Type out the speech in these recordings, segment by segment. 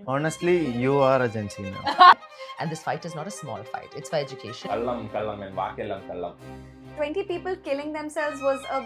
Honestly, you are a Gen Z now. And this fight is not a small fight. It's for education. Kallam and Vakellam Kallam. 20 people killing themselves was a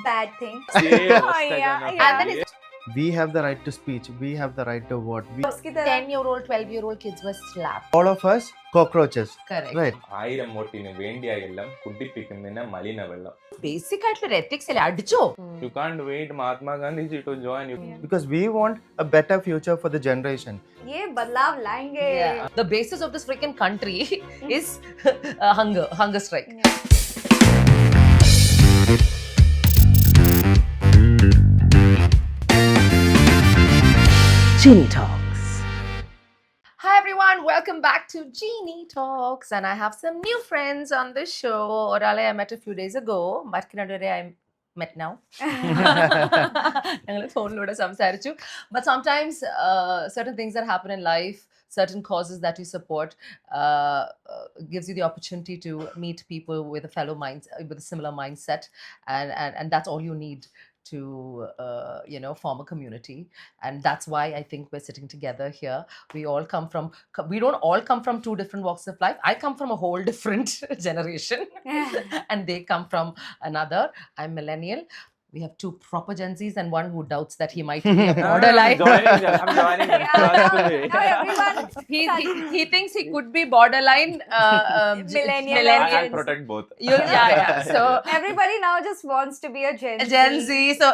bad thing. And then it's We have the right to speech. We have the right to vote. 10-year-old, 12-year-old kids were slapped. All of us cockroaches. Correct. Right. ആയിരം വോട്ടിന് വേണ്ടിയ എല്ലാം കുടിപ്പിക്കുന്നതിന് മലിന വെള്ളം. Basic ആയിട്ടുള്ള ethics അല്ലേ അടിച്ചോ? You can't wait Mahatma Gandhi ji to join you. Because we want a better future for the generation. ये बदलाव लाएंगे. The basis of this freaking country is hunger strike. Genie Talks. Hi everyone, welcome back to Genie Talks, and I have some new friends on the show. Orale I met a few days ago, Markinadore I met now. But sometimes certain things that happen in life, certain causes that you support, gives you the opportunity to meet people with a fellow with a similar mindset, and that's all you need to form a community. And that's why I think we're sitting together here. We don't all come from two different walks of life. I come from a whole different generation and they come from another. I'm millennial. We have two proper Gen Zs and one who doubts that he might be a borderline. I'm joining them. Now everyone He thinks he could be borderline Millennial. I'll protect both. Yeah. So everybody now just wants to be a Gen Z. So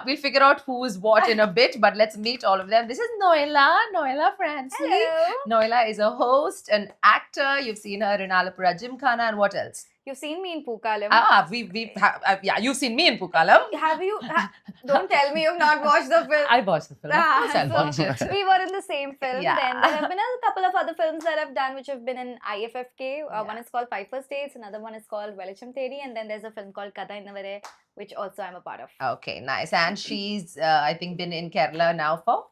we'll figure out who's what in a bit, but let's meet all of them. This is Noila Francy. Hello. Noila is a host, an actor. You've seen her in Alapura Gymkhana, and what else? You've seen me in Pookalam. You've seen me in Pookalam. Have you? Don't tell me you've not watched the film. I watched the film. Of course I'll watch it. We were in the same film. Yeah. Then there have been a couple of other films that I've done which have been in IFFK. One is called 5 First Dates, another one is called Velicham Tedi, and then there's a film called Katha Innavare, which also I'm a part of. Okay, nice. And she's, I think, been in Kerala now for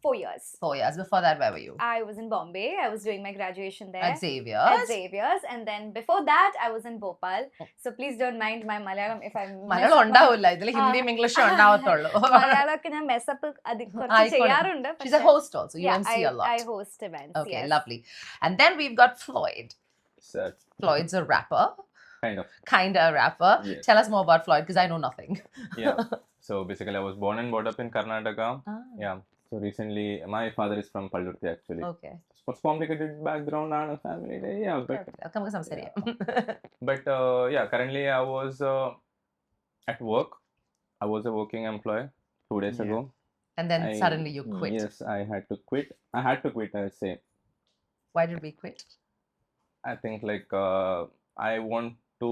4 years. 4 years. Before that, where were you? I was in Bombay. I was doing my graduation there. At Xavier's. At Xavier's. And then before that, I was in Bhopal. So please don't mind my Malayalam if I Malayalam ഉണ്ടാവില്ല ഇതിൽ ഹിന്ദിയും ഇംഗ്ലീഷും ഉണ്ടാവത്തുള്ളൂ. മലയാളമൊക്കെ ഞാൻ mess up കുറച്ച് ചെയ്യാറുണ്ട്. She's a host also. You MC a lot. I host events. Okay, yes. lovely. And then we've got Floyd. Sir, Floyd's a rapper. kind of. A rapper. Yes. Tell us more about Floyd because I know nothing. Yeah. So basically, I was born and brought up in Karnataka. Yeah. So recently, my father is from Pallurthi actually. Okay. What's complicated background and a family? Yeah, but currently I was at work. I was a working employee 2 days ago. And then suddenly you quit. Yes, I had to quit. I would say. Why did we quit? I think I want to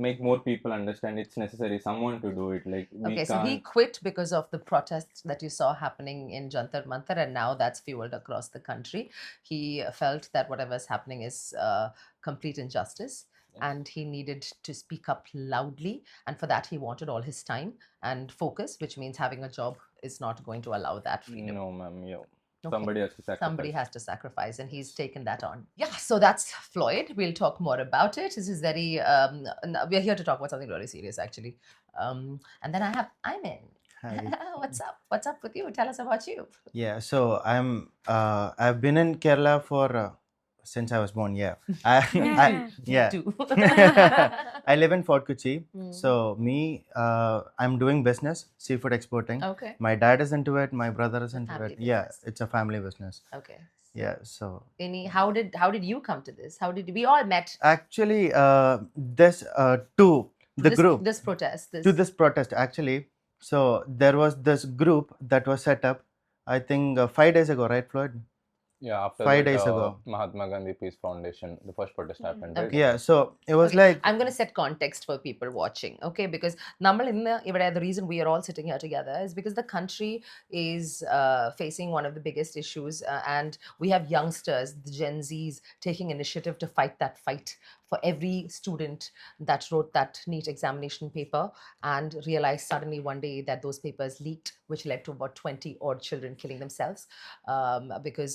make more people understand it's necessary someone to do it. So he quit because of the protests that you saw happening in Jantar Mantar, and now that's fueled across the country. He felt that whatever's happening is complete injustice. Yes. And he needed to speak up loudly, and for that he wanted all his time and focus, which means having a job is not going to allow that freedom. No, ma'am. Okay. Somebody has to sacrifice. And he's taken that on. Yeah, so that's Floyd. We'll talk more about it. This is very, we're here to talk about something really serious actually. And then I have Ayman. Hi. What's up? What's up with you? Tell us about you. Yeah, so I've been in Kerala for since I was born. Yeah. Too. I live in Fort Kochi. So I'm doing business, seafood exporting. Okay. My dad is into it. My brother is into Family it. Yeah, business. it's a family business. Okay. Yeah, so How did you come to this? How did we all met? actually, this protest actually. So there was this group that was set up, I think 5 days ago, right, Floyd? Yeah, after 5 days ago. Mahatma Gandhi Peace Foundation, the first protest happened. Right? Okay. Yeah, so it was Okay, like I'm going to set context for people watching, okay? Because the reason we are all sitting here together is because the country is facing one of the biggest issues, and we have youngsters, the Gen Zs, taking initiative to fight that fight for every student that wrote that NEET examination paper and realized suddenly one day that those papers leaked, which led to about 20 odd children killing themselves because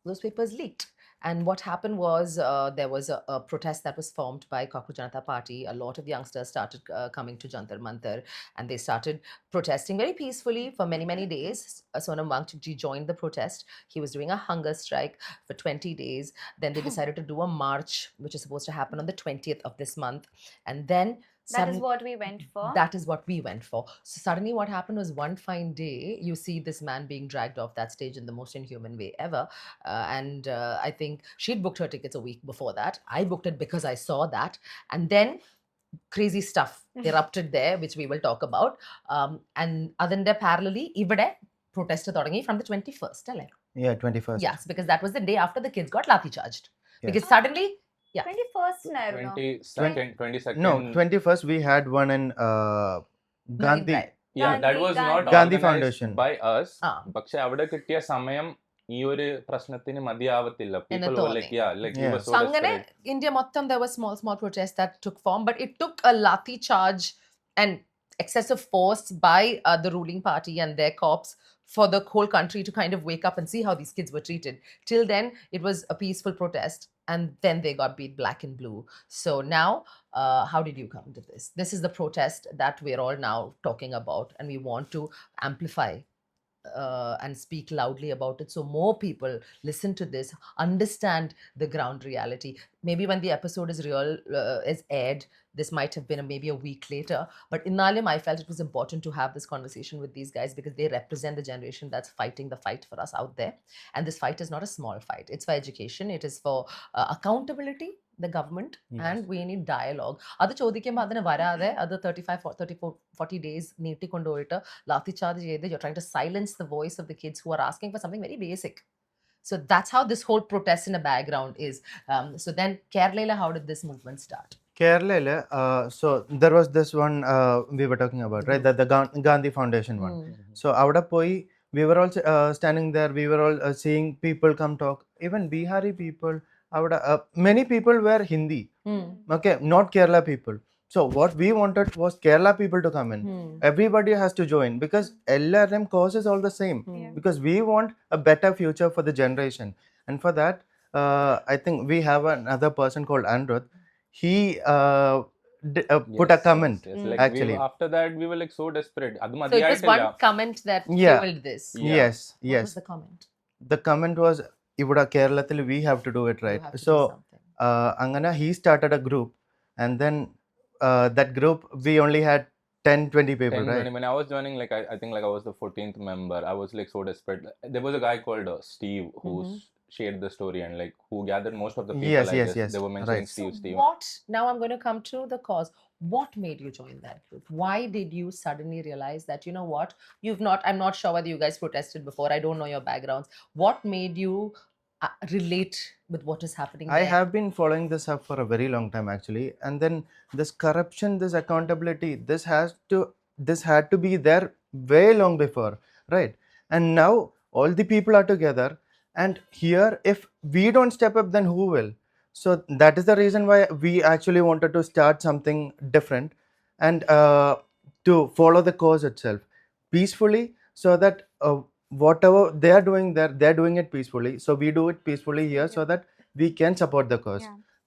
those papers leaked. And what happened was there was a protest that was formed by Cockroach Janata Party. A lot of youngsters started coming to Jantar Mantar, and they started protesting very peacefully for many, many days. Sonam Wangchukji joined the protest. He was doing a hunger strike for 20 days. Then they decided to do a march, which is supposed to happen on the 20th of this month. And then That is what we went for. that is what we went for. So suddenly what happened was one fine day, you see this man being dragged off that stage in the most inhuman way ever. And I think she'd booked her tickets a week before that. I booked it because I saw that. And then crazy stuff erupted there, which we will talk about. And other than that, parallelly, ഇവിടെ protest തുടങ്ങി from the 21st, അല്ലേ? Yeah, 21st. Yes, because that was the day after the kids got lathi charged. Yes. Because suddenly, yeah. 21st, no. 22nd. No, 21st we had one in Gandhi. Right. Yeah, that was not Gandhi organized Foundation. by us. പക്ഷെ അവിടെ കിട്ടിയ സമയം ഈ ഒരു പ്രശ്നത്തിന് മതിയാവത്തില്ല. People were like, we were so So അങ്ങനെ desperate. India mottham there were small protests that took form, but it took a lathi charge and excessive force by the ruling party and their cops for the whole country to kind of wake up and see how these kids were treated. Till then, it was a peaceful protest, and then they got beat black and blue. So now, how did you come to this? This is the protest that we're all now talking about, and we want to amplify and speak loudly about it so more people listen to this, understand the ground reality. Maybe when the episode is aired, this might have been maybe a week later, but in Nalim I felt it was important to have this conversation with these guys because they represent the generation that's fighting the fight for us out there. And this fight is not a small fight. It's for education, it is for accountability, the government, and we need dialogue. അത് ചോദിക്കുമ്പോൾ അതിന് വരാതെ അത് 40 days നീട്ടിക്കൊണ്ടുപോയിട്ട് lathi charge ചെയ്ത് you're trying to silence the voice of the kids who are asking for something very basic. So that's how this whole protest in the background is. So then Kerala, how did this movement start? Kerala, so there was this one we were talking about, right? The Gandhi Foundation one. So avada poi, we were all standing there. We were all seeing people come talk. Even Bihari people, many people were Hindi. Okay, not Kerala people. So what we wanted was Kerala people to come in. Everybody has to join because LRM cause is all the same. Because we want a better future for the generation, and for that, I think we have another person called Andrud. He put a comment. Like actually. After that, we were like so desperate. So it was one comment that fueled this. Yes. What was the comment? The comment was, "Ivuda Keralathil, we have to do it right." You have to So, do something. Angana, he started a group, and then that group we only had 10-20 people, 10, right? 20. When I was joining, like I think like I was the 14th member. I was like so desperate. There was a guy called Steve who shared the story and like who gathered most of the people. Yes, I yes, guess. yes. They were mentioning Right. Steve. What? Now I'm going to come to the cause. What made you join that group? Why did you suddenly realize that, you know what, I'm not sure whether you guys protested before. I don't know your backgrounds. What made you relate with what is happening I there? have been following this up for a very long time actually, and then this corruption, this accountability, this had to be there way long before, right? And now all the people are together, and here if we don't step up, then who will? So that is the reason why we actually wanted to start something different and to follow the cause itself peacefully, so that whatever they are doing there, they're doing it peacefully, so we do it peacefully here so that we can support the cause.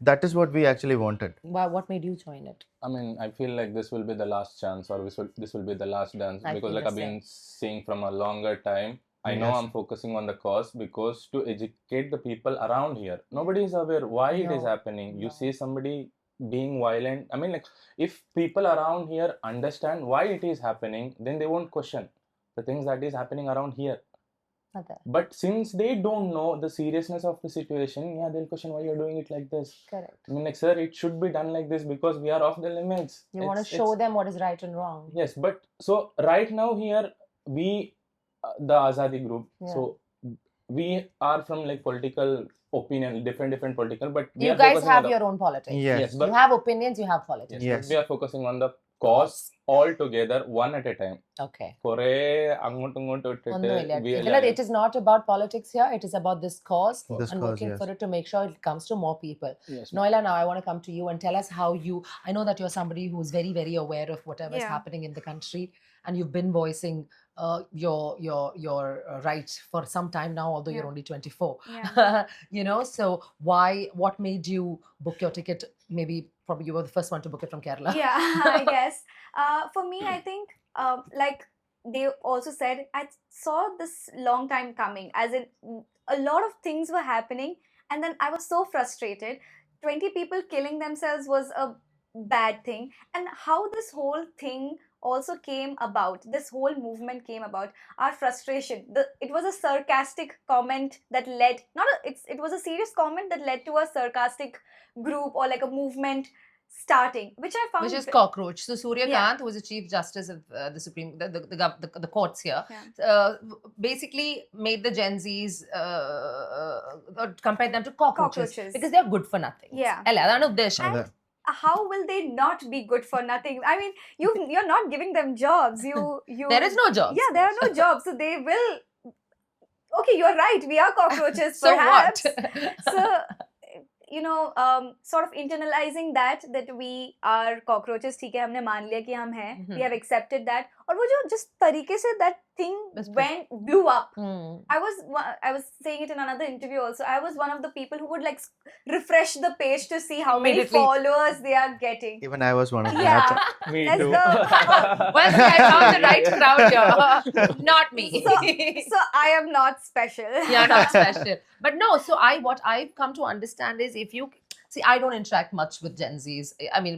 That is what we actually wanted. What made you join it? I mean, I feel like this will be the last chance, or this will be the last dance, I because feel like the I've been seeing from a longer time. I know Yes. I'm focusing on the cause because to educate the people around here. Nobody is aware why it is No. happening. You No. see somebody being violent. I mean, like if people around here understand why it is happening, then they won't question the things that is happening around here. Okay. But since they don't know the seriousness of the situation, they'll question why you're doing it like this. Correct. I mean, like, sir, it should be done like this because we are off the limits. You want to show them what is right and wrong. Yes, but so right now here we, the Azadi group, so we are from like political opinion, different political, but we You are guys focusing have on the, your own politics. Yes. but You have opinions, you have politics. yes, Yes. but we are focusing on the cause all together, one at a time. Okay. Kore അങ്ങോട്ടും ഇങ്ങോട്ടും ഇട്ടിട്ട് ഒന്നുമില്ല. we- Because it is not about politics here, it is about this cause This and cause, working yes. for it to make sure it comes to more people. Yes, Noila, now I want to come to you and tell us how I know that you're somebody who's very, very aware of whatever is Yeah. happening in the country, and you've been voicing your right for some time now, although you're Yeah. only 24. Yeah. You know, so what made you book your ticket? Maybe probably you were the first one to book it from Kerala. Yeah, I guess. For me, I think, like they also said, I saw this long time coming, as in a lot of things were happening, and then I was so frustrated. 20 people killing themselves was a bad thing, and how this whole thing also came about, this whole movement came about, our frustration. It was a sarcastic comment that led, not a, it was a serious comment that led to a sarcastic group or like a movement starting, which I found Which is cockroach. So Surya Yeah. Kant, who was the Chief Justice of the Supreme, the courts here, Yeah. basically made the Gen Zs compared them to cockroaches, Cockroaches. because they're good for nothing. Yeah. അല്ലേ? അതാണ് ഉദ്ദേശം. And how will they not be good for nothing? I mean, you're not giving them jobs. You There is no jobs. Yeah, there are no jobs, so they will. Okay, you're right. We are cockroaches, So perhaps. what? So, sort of internalizing that we are cockroaches. ठीक है, हमने मान लिया कि हम हैं. We have accepted that. और वो जो जिस तरीके से that thing blew up. I was saying it in another interview also. I was one of the people who would like refresh the page to see how many followers they are getting. Even I was one of them. Yeah. Me Let's too. go. Well, I found the right crowd here. Not me. So I am not special. Yeah, not special. But no, so what I've come to understand is, if you see, I don't interact much with Gen Zs. I mean,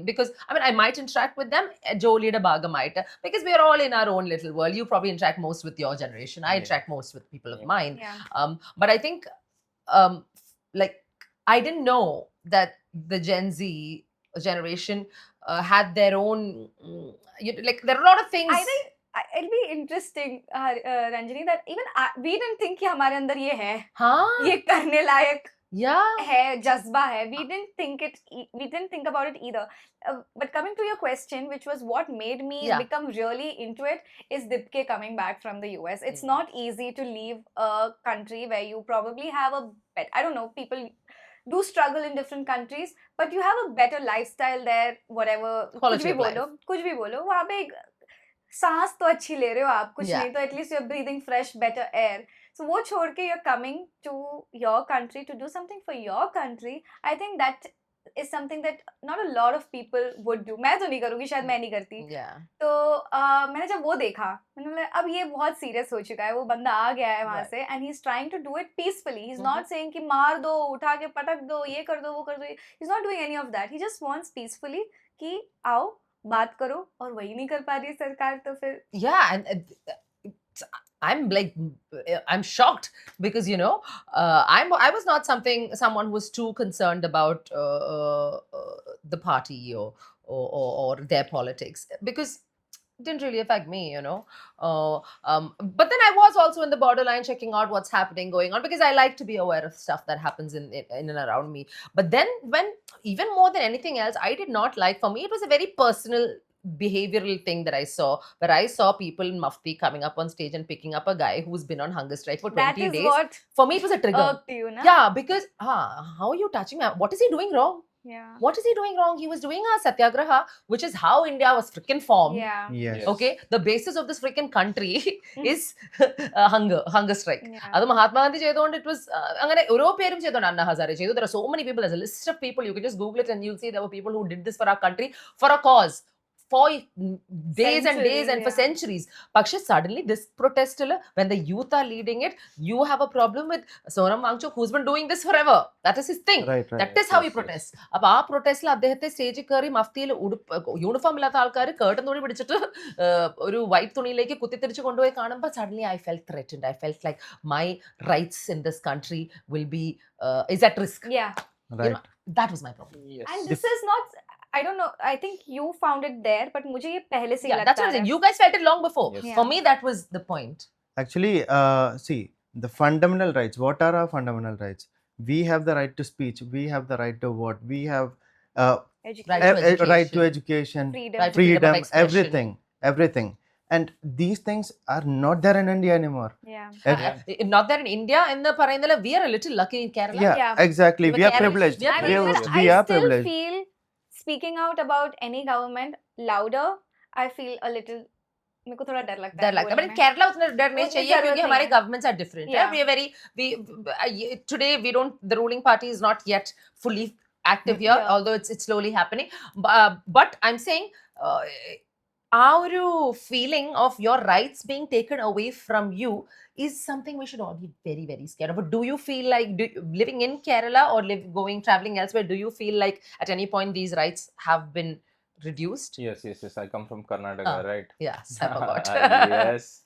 I might interact with them, Jolie de Baga might, because we're all in our own little world. You probably interact most with your generation. I interact most with people of mine. Yeah. But I think, like, I didn't know that the Gen Z generation had their own, like, there are a lot of things. I think it'll be interesting, Ranjini, that even we didn't think कि हमारे अंदर ये है, ये करने लायक है, जज्बा है. We didn't think about it either. But coming to your question, which was what made me become really into it, is Dipke coming back from the US. It's not easy to leave a country where you probably have a pet. I don't know, people do struggle in different countries, but you have a better lifestyle there, whatever. कुछ भी बोलो, वहाँ पे सांस तो अच्छी ले रहे हो आप, कुछ नहीं तो at least you're breathing fresh, better air. So वो छोड़ के you're coming to your country to do something for your country. I think that is something that not a lot of people would do. मैं तो नहीं करूँगी, शायद मैं नहीं करती. तो मैंने जब वो देखा, मैंने बोला अब ये बहुत serious हो चुका है, वो बंदा आ गया है वहाँ से, and he's trying to do it peacefully. He's not saying कि मार दो, उठा के पटक दो, ये कर दो, वो कर दो. He's not doing any of that. He just wants peacefully कि आओ बात करो, और वही नहीं कर पा रही है सरकार, तो फिर and I'm shocked, because I was not someone who was too concerned about the party or their politics, because it didn't really affect me, but then I was also in the borderline, checking out what's happening, going on, because I like to be aware of stuff that happens in and around me. But then, when even more than anything else, I did not like, for me it was a very personal behavioral thing that I saw, where I saw people in mufti coming up on stage and picking up a guy who's been on hunger strike for 20 days. What for me it was a trigger. You, na? Yeah, because how are you touching me? What is he doing wrong? Yeah. What is he doing wrong? He was doing a satyagraha, which is how India was freaking formed. Yeah. Yes. Okay, the basis of this freaking country is hunger strike. Adu Mahatma Gandhi cheyadonde, it was angane oro perum cheyadonde, Anna Hazare cheyidu. There are so many people. There's a list of people. You can just Google it and you'll see there were people who did this for our country, for a cause, for days and days and for centuries. But suddenly this protest, when the youth are leading it, you have a problem with Sonam Wangchuk, who's been doing this forever. That is his thing. Right. That is how he protests. Ab aa protest la അദ്ദേഹത്തെ സ്റ്റേജിൽ കയറി മഫ്തിയിൽ uniform ഇല്ലാത്ത ആൾക്കാർ കേട്ടൻ തുണി പിടിച്ചിട്ട് ഒരു white തുണിയിലേക്ക് കുത്തിത്തിരിച്ച് കൊണ്ടുപോയി കാണുമ്പോൾ suddenly I felt threatened. I felt like my rights in this country will be is at risk. Yeah. Right. That was my problem. Yes. And this is not, I don't know, I think you found it there, but मुझे ये पहले से ही लगता है. That's what I'm saying. You guys felt it long before. Yes. For me, that was the point. Actually, see, the fundamental rights. What are our fundamental rights? We have the right to speech. We have the right to vote. We have right to education, freedom, everything. And these things are not there in India anymore. Yeah. Not there in India. In the Parayandala, we are a little lucky in Kerala. Yeah. Exactly. We are privileged. We are privileged. We I are still privileged. feel, speaking out about any government louder, I feel a little मेरे को थोड़ा डर लगता डर है लगता है, बोलने but में। केरला उतना डर नहीं उतनी चाहिए जरूरत क्योंकि नहीं हमारे है। governments are different. Yeah. We are very today we don't, the ruling party is not yet fully active here, Yeah. although it's slowly happening. But I'm saying our feeling of your rights being taken away from you is something we should all be very, very scared of. But do you feel like living in Kerala or traveling elsewhere, do you feel like at any point these rights have been reduced? Yes. I come from Karnataka, right? Yes, I forgot. Yes.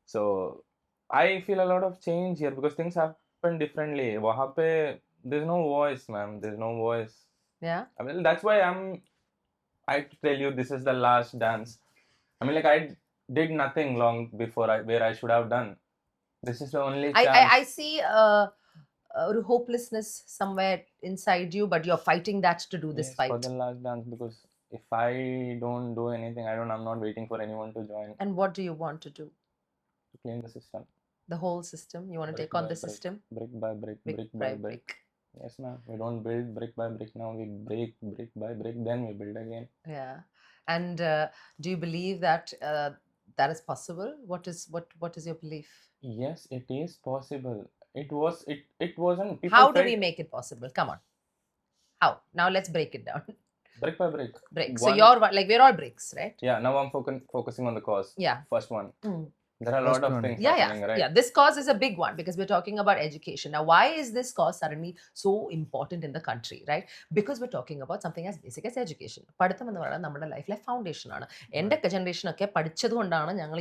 So I feel a lot of change here because things happen differently. वहाँ पे there's no voice, ma'am. There's no voice. Yeah. I mean, that's why I tell you this is the last dance. I mean, like I did nothing long before where I should have done. This is the only chance. I see hopelessness somewhere inside you, but you're fighting that to do this Yes, fight. for the last dance, because if I don't do anything, I'm not waiting for anyone to join And what do you want to do? to clean the system. The whole system? You want to Brick take on by the brick, system? brick by brick, brick by brick. Yes, ma'am. We don't build brick by brick now. We break brick by brick, then we build again. Yeah. And do you believe that that is possible? What is your belief? Yes, it is possible. It wasn't. How do we make it possible? Come on. How? Now let's break it down. Brick by brick. Break. So you're like, we're all bricks, right? Yeah. Now I'm focusing on the cause. Yeah. First one. Mm. There are a lot of things happening, right? Yeah. This cause is a big one because we're talking about education. Now, why is this cause suddenly so important in the country, right? Because we're talking about something as basic as education. പഠിത്തം എന്ന് പറയുന്നത് നമ്മുടെ ലൈഫിലെ foundation ആണ്. എൻ്റെ generation ഒക്കെ പഠിച്ചത് കൊണ്ടാണ് ഞങ്ങൾ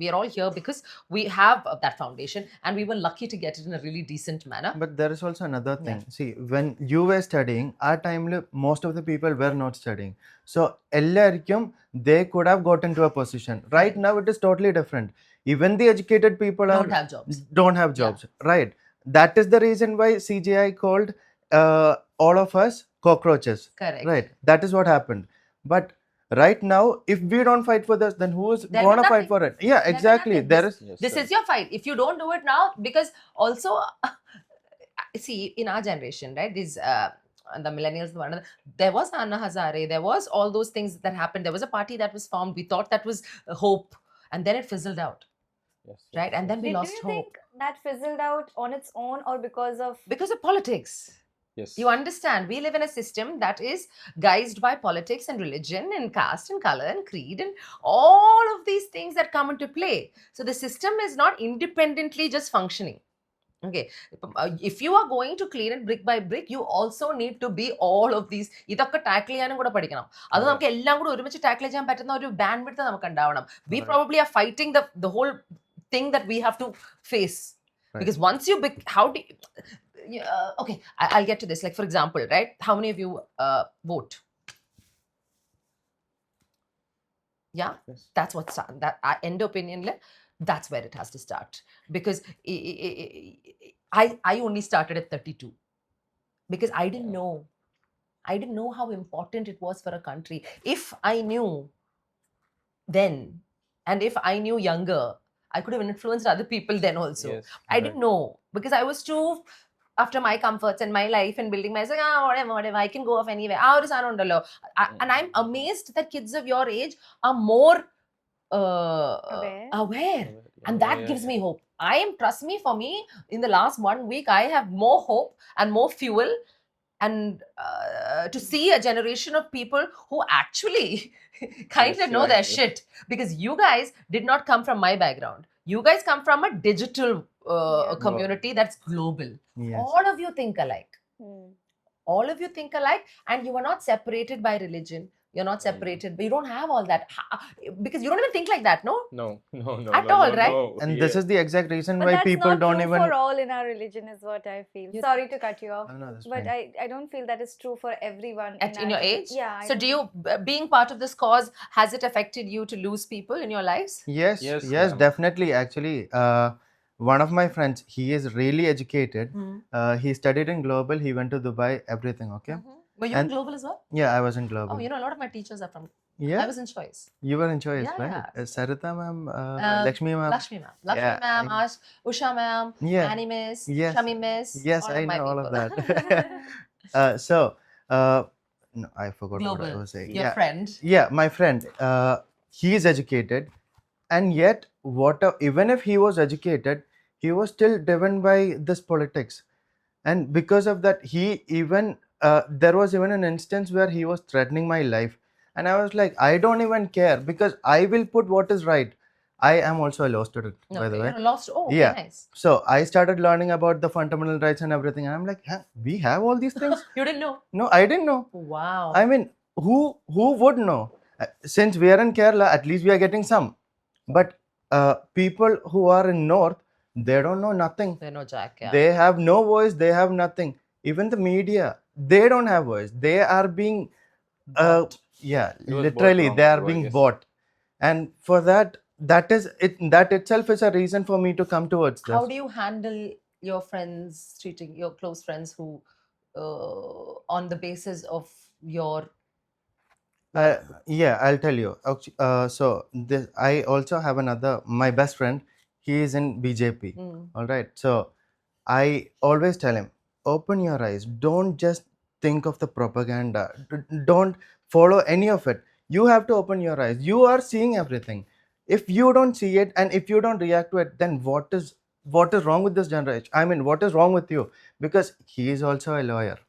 we are all here because we have that foundation and we were lucky to get it in a really decent manner. But there is also another thing. See, when you were studying, our time most of the people were not studying. So എല്ലാവർക്കും they could have got into a position. Right now it is totally different. Even the educated people don't have jobs. Right. That is the reason why CGI called all of us cockroaches. Correct. Right. That is what happened. But right now, if we don't fight for this, then who is going to fight for it? Yeah, exactly. This is your fight. If you don't do it now, because also, see, in our generation, right, these the millennials, there was Anna Hazare, there was all those things that happened. There was a party that was formed. We thought that was hope, and then it fizzled out. Yes, right, and then we lost hope. Do you think that fizzled out on its own or because of politics? Yes. You understand, we live in a system that is guised by politics and religion and caste and color and creed and all of these things that come into play. So the system is not independently just functioning. Okay, if you are going to clean it brick by brick, you also need to be all of these. ഇതൊക്കെ tackle ചെയ്യാനും കൂടെ പഠിക്കണം. അത് നമുക്ക് എല്ലാം കൂടെ ഒരുമിച്ച് tackle ചെയ്യാൻ പറ്റുന്ന ഒരു ബാൻഡ് വിഡ്ത്ത് നമുക്ക് ഉണ്ടാവണം. We probably are fighting the whole thing that we have to face. Because once you how do you, okay, I'll get to this. Like, for example, right, how many of you vote? Yeah, yes. That's what's that end opinion. That's where it has to start, because I only started at 32 because I didn't know how important it was for a country. If I knew then, and if I knew younger, I could have influenced other people then also. Yes, I didn't know because I was too after my comforts and my life and building myself. Whatever, I can go off anywhere. And I'm amazed that kids of your age are more aware. And that gives me hope. Trust me, for me, in the last 1 week, I have more hope and more fuel and to see a generation of people who actually kind of know their shit. Because you guys did not come from my background. You guys come from a digital community that's global. Yes. All of you think alike. All of you think alike, and you are not separated by religion. You're not separated, but you don't have all that because you don't even think like that, no? No. At all, right? No. And this is the exact reason but why that's people not don't true even. For all in our religion is what I feel. Sorry to cut you off, No, that's but fine. I don't feel that is true for everyone. In your age? Yeah. So do you, being part of this cause, has it affected you to lose people in your lives? Yes, definitely. Actually, one of my friends, he is really educated. He studied in Global. He went to Dubai. Everything, okay. Were you in Global as well? Yeah, I was in Global. Oh, you know, a lot of my teachers are from. Yeah. I was in Choice. You were in Choice, Yeah, right? yeah. Sarita ma'am, Lakshmi ma'am. Lakshmi ma'am, Usha ma'am, Yeah. Annie miss, Yes. Shami miss. Yes, all I of my know all of people. that. So, no, I forgot Global. what I was saying. Your friend. Yeah, my friend. he is educated, and yet even if he was educated, he was still driven by this politics. And because of that, he even there was even an instance where he was threatening my life, and I was like, I don't even care, because I will put what is right. I am also a law student, by the way. You're lost. Oh, okay, Yeah. nice. So I started learning about the fundamental rights and everything, and I'm like, huh, we have all these things. You didn't know? No, I didn't know. Wow. I mean, who would know? Since we are in Kerala, at least we are getting some. But people who are in North, they don't know nothing. They know jack. Yeah. They have no voice. They have nothing. Even the media, they don't have voice. They are being, yeah, It was literally, bought they wrong are too, I being guess. bought. And for that, that is it. That itself is a reason for me to come towards this. How do you handle your friends treating your close friends who, on the basis of your? Yeah, I'll tell you. So this, I also have another, my best friend. He is in BJP. All right. So I always tell him, open your eyes. Don't just think of the propaganda. Don't follow any of it. You have to open your eyes. You are seeing everything. If you don't see it and if you don't react to it, then what is wrong with this generation? I mean, what is wrong with you? Because he is also a lawyer.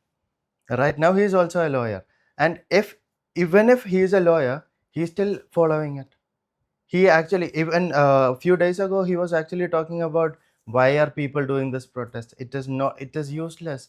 Right now, he is also a lawyer, and even if he is a lawyer, he's still following it. He actually, even a few days ago, he was actually talking about why are people doing this protest. It is not. It is useless.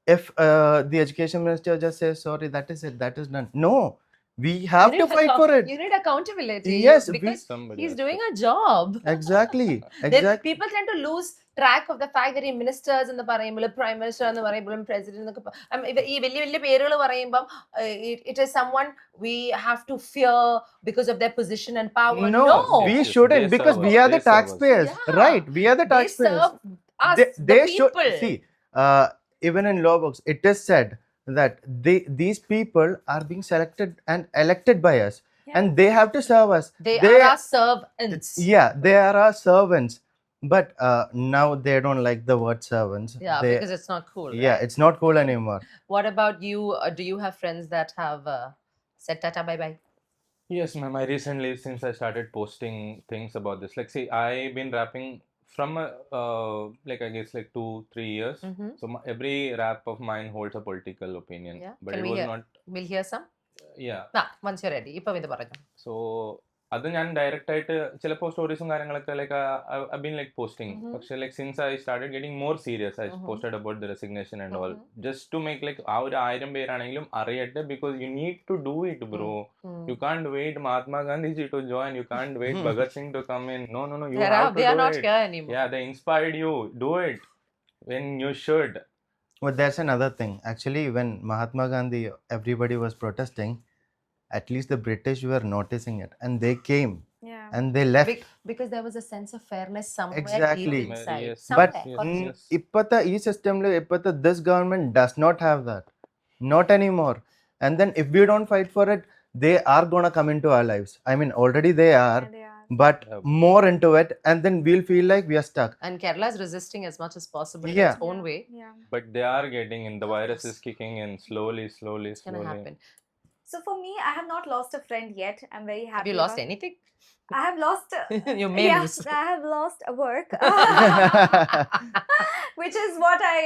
If the education minister just says sorry, that is it. That is done. No, we have to fight for it. You need accountability. Yes, because Somebody he's has doing to. a job. Exactly. Then Exactly. people tend to lose track of the fact that ഈ ministers എന്ന് പറയുമ്പോൾ prime minister എന്ന് പറയുമ്പോൾ president എന്നൊക്കെ ഈ വലിയ വലിയ പേരുകൾ പറയുമ്പോൾ it is someone we have to fear because of their position and power. No, we Yes, shouldn't, they because serve we us, are the they serve us. taxpayers, Yeah. right? We are the They taxpayers. serve us, they the should people. see. Even in law books, it is said that these people are being selected and elected by us, and they have to serve us. They are our servants. Yeah, they are our servants. But now they don't like the word servants. Yeah, because it's not cool. Yeah, right? it's not cool anymore. What about you? Do you have friends that have said tata bye bye? Yes, ma'am. I recently, since I started posting things about this, like, see, I've been rapping from like, I guess, like 2-3 years. So every rap of mine holds a political opinion. Yeah. But Can it we was hear? not. We'll hear some. Yeah. Once you're ready. ഇപ്പം ഇത് പറഞ്ഞു. So അത് ഞാൻ direct ആയിട്ട് ചിലപ്പോൾ സ്റ്റോറീസും കാര്യങ്ങളൊക്കെ like I been like posting. പക്ഷേ like since I started getting more serious I posted about the resignation and all, just to make like ആ ഒരു 1000 പേരാണെങ്കിലും അറിയട്ടെ, because you need to do it bro. You can't wait Mahatma Gandhiji to join, you can't wait Bhagat Singh to come in. No you have to do it. Yeah, they inspired you. Do it when you should. Well, there's another thing. Actually, when Mahatma Gandhi, everybody was protesting, at least the British were noticing it, and they came. Yeah. And they left. Because there was a sense of fairness somewhere Exactly. deep inside. Yes. But Somewhere. ippata ee system le ippata this government does not have that, not anymore. And then if we don't fight for it, they are gonna come into our lives. I mean, already they are, Yeah, they are. but more into it, and then we'll feel like we are stuck. And Kerala is resisting as much as possible in Yeah. its own way. Yeah. But they are getting in. The virus is kicking in slowly. It's gonna happen. So for me, I have not lost a friend yet. I'm very happy. Have you lost about- anything? I have lost. You may yeah, lose. I have lost a work, which is what I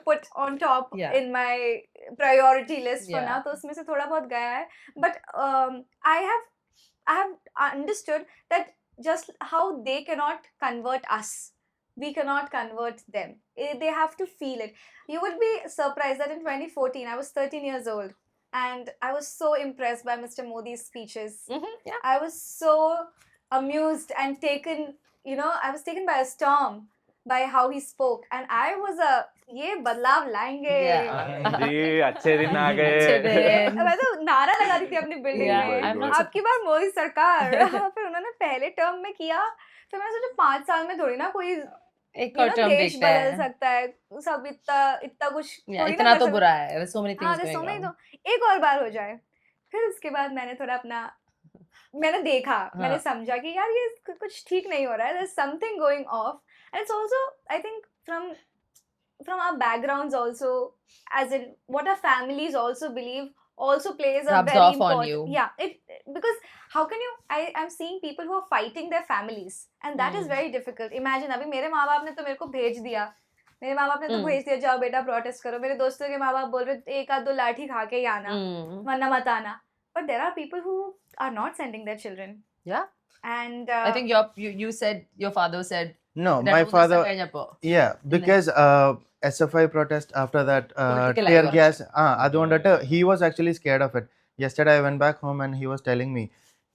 put on top Yeah. in my priority list for Yeah. now. तो उसमें से थोड़ा बहुत गया है. But I have understood that just how they cannot convert us, we cannot convert them. They have to feel it. You would be surprised that in 2014 I was 13 years old. And I was so impressed by Mr. Modi's speeches. Yeah. I was so amused and taken, I was taken by a storm by how he spoke. And I was ye badlav लाएंगे. जी अच्छे दिन आ गए. मैं तो नारा लगा दी थी अपनी बिल्डिंग Yeah, में, I'm not आपकी बार मोदी सरकार. फिर उन्होंने पहले टर्म में किया, फिर मैंने सोचा 5 साल में थोड़ी ना कोई एक और term देश देखता बदल है. सकता है. सब इतना कुछ Yeah, थोड़ी ना इतना कर तो सकते. बुरा है. There's so many हाँ, things there's so going many on. तो एक और बार हो जाए. फिर उसके बाद मैंने थोड़ा मैंने देखा, मैंने समझा कि यार ये कुछ ठीक नहीं हो रहा है. There's something going off. And it's also, I think, from our backgrounds also, as in what our families also believe also plays a Rubs very off on important. you. Yeah, because how can you? I'm seeing people who are fighting their families, and that is very difficult. Imagine, अभी मेरे माँ बाप ने तो मेरे को भेज दिया. मेरे माँ बाप ने तो भेज दिया, जाओ बेटा प्रोटेस्ट करो. मेरे दोस्तों के माँ बाप बोल रहे एक आध दो लाठी खा के ही आना, वरना मत आना. But there are people who are not sending their children. Yeah. And I think you said your father said. No, my father. Yeah, because SFI protest after that tear gas. He was actually scared of it. Yesterday I went back home and he was telling me,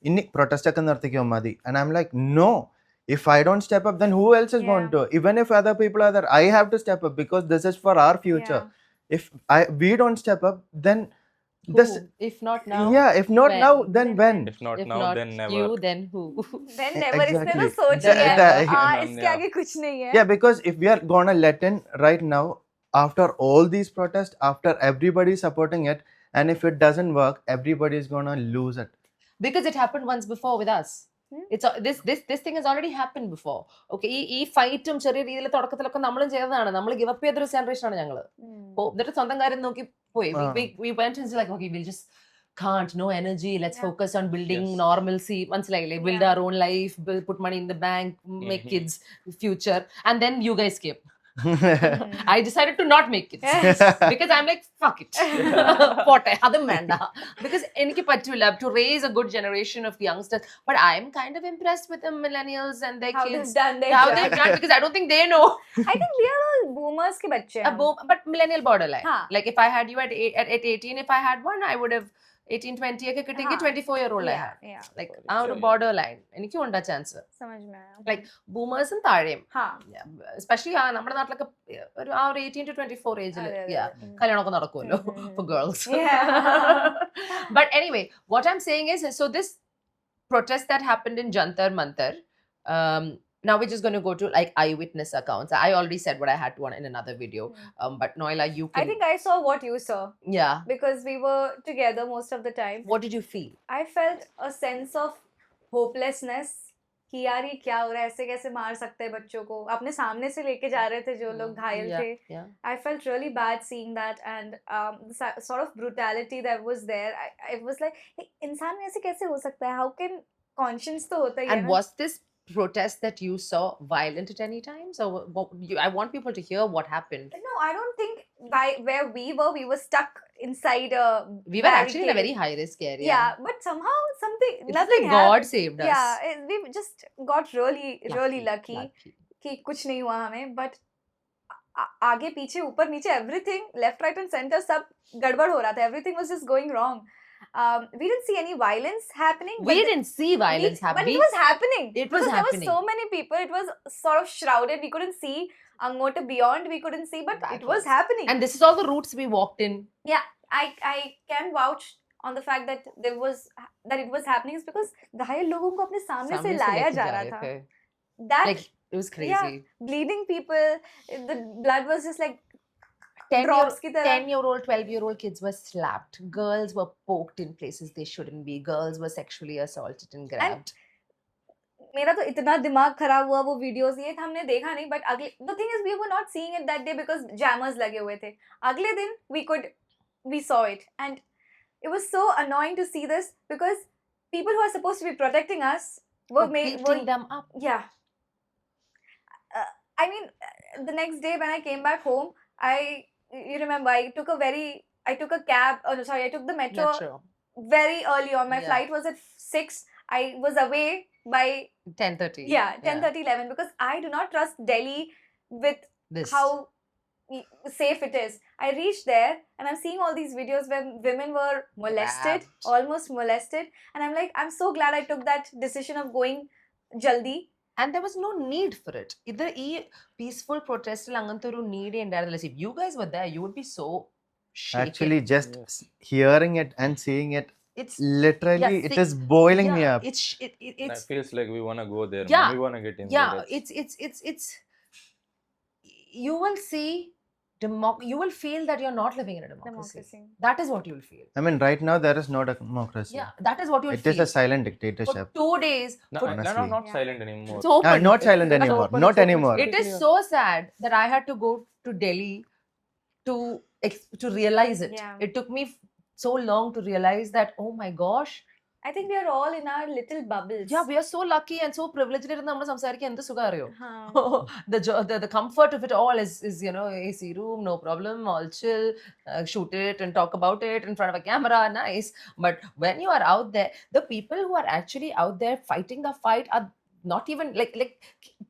"Inni protest akka narthikyo madi," and I'm like, no. If I don't step up, then who else is going to? Even if other people are there, I have to step up because this is for our future. If we don't step up, then if not now, if not now, then when? If not now, then never. You, then who? Then never. Exactly. इसने तो सोच लिया है. इसके आगे कुछ नहीं है. Yeah, because if we are gonna let in right now, after all these protests, after everybody supporting it, and if it doesn't work, everybody is gonna lose it. Because it happened once before with us. It's this thing has already happened before. Okay, ഈ ഫൈറ്റും ചെറിയ രീതിയിൽ തുടക്കത്തിലൊക്കെ നമ്മളും ചെയ്തതാണ്. നമ്മൾ give up ചെയ്തൊരു generation ആണ് ഞങ്ങള്. എന്നിട്ട് സ്വന്തം കാര്യം നോക്കി പോയി. We went into like, okay, we'll just can't, no energy, let's focus on building normalcy. മനസ്സിലായില്ലേ? Build our own life, put money in the bank, make kids future, and then you guys came. I decided to not make kids because I'm like, fuck it. Because എനിക്ക് പറ്റൂല to raise a good generation of youngsters. But I'm kind of impressed with the millennials and their how kids. How they've done, because I don't think they know. I think we are all boomers के बच्चे हैं. But millennial borderline. Like if I had you at 18, if I had one, I would have 18-20 ഒക്കെ കിട്ടിയെങ്കിൽ 24-year-old I had. Like ആ ഒരു borderline എനിക്കും ഉണ്ടാ chance. समझ में आया. Like boomers താഴെയും. Especially നമ്മുടെ നാട്ടിലൊക്കെ ഒരു ആ ഒരു 18 to 24 ഏജിൽ കല്യാണമൊക്കെ നടക്കുമല്ലോ for girls. But anyway, what I'm saying is, so this protest that happened in Jantar Mantar, now we're just going to go to like eyewitness accounts. I already said what I had to on in another video. But Noila, you can... I think I saw what you saw. Yeah. Because we were together most of the time. What did you feel? I felt a sense of hopelessness. कि यार ये क्या हो रहा है, ऐसे कैसे मार सकते हैं बच्चों को. अपने सामने से लेके जा रहे थे जो लोग घायल थे. I felt really bad seeing that, and the sort of brutality that was there. I was like, इंसान में ऐसे कैसे हो सकता है? How can conscience तो होता ही है. And was this protest that you saw violent at any time? So I want people to hear what happened. No, I don't think where we were stuck inside a we were actually in a very high risk area. Yeah, but somehow it's nothing like God saved us. Yeah, we just got really lucky कि कुछ नहीं हुआ हमें. But आगे पीछे ऊपर नीचे everything, left right and center सब गड़बड़ हो रहा था. Everything was just going wrong. We didn't see any violence happening. We didn't see violence happening. But it was happening. It was happening. There were so many people. It was sort of shrouded. We couldn't see. Angota beyond, we couldn't see. But it was happening. And this is all the routes we walked in. Yeah, I can vouch on the fact that it was happening is because घायल लोगों को अपने सामने से लाया जा रहा था. That like it was crazy. Yeah, bleeding people. The blood was just like 10-year-old, 12-year-old kids were slapped. Girls were poked in places they shouldn't be. Girls were sexually assaulted and grabbed. मेरा तो इतना दिमाग खराब हुआ वो videos ये हमने देखा नहीं. But अगले the thing is we were not seeing it that day because jammers लगे हुए थे. अगले दिन we saw it, and it was so annoying to see this because people who are supposed to be protecting us were beating them up. Yeah. I mean, the next day when I came back home, you remember I took a cab. Oh no, sorry, I took the metro. Very early on. My flight was at 6. I was away by 10:30. Yeah, 10:30, 11 because I do not trust Delhi with how safe it is. I reached there and I'm seeing all these videos where women were molested, almost molested, and I'm like, I'm so glad I took that decision of going jaldi. And there was no need for it. Either peaceful protest need. If you guys were there, you would be so shaken. Actually, just hearing it and seeing it, it's literally it is boiling me up. It feels like we want to go there. Yeah, we want to get in. Yeah, it's. You will see. You will feel that you're not living in a democracy. That is what you will feel. I mean, right now there is no democracy. Yeah, that is what you will feel. It is a silent dictatorship. For 2 days. Not silent anymore. Not silent anymore. Not anymore. It is so sad that I had to go to Delhi to realize it. Yeah. It took me so long to realize that, oh my gosh, I think we are all in our little bubbles. yeah, we are so lucky and so privileged. Huh. The comfort of it all is AC room, no problem, all chill, shoot it and talk about it in front of a camera, nice. But when you are out there, the people who are actually out there fighting the fight are not even like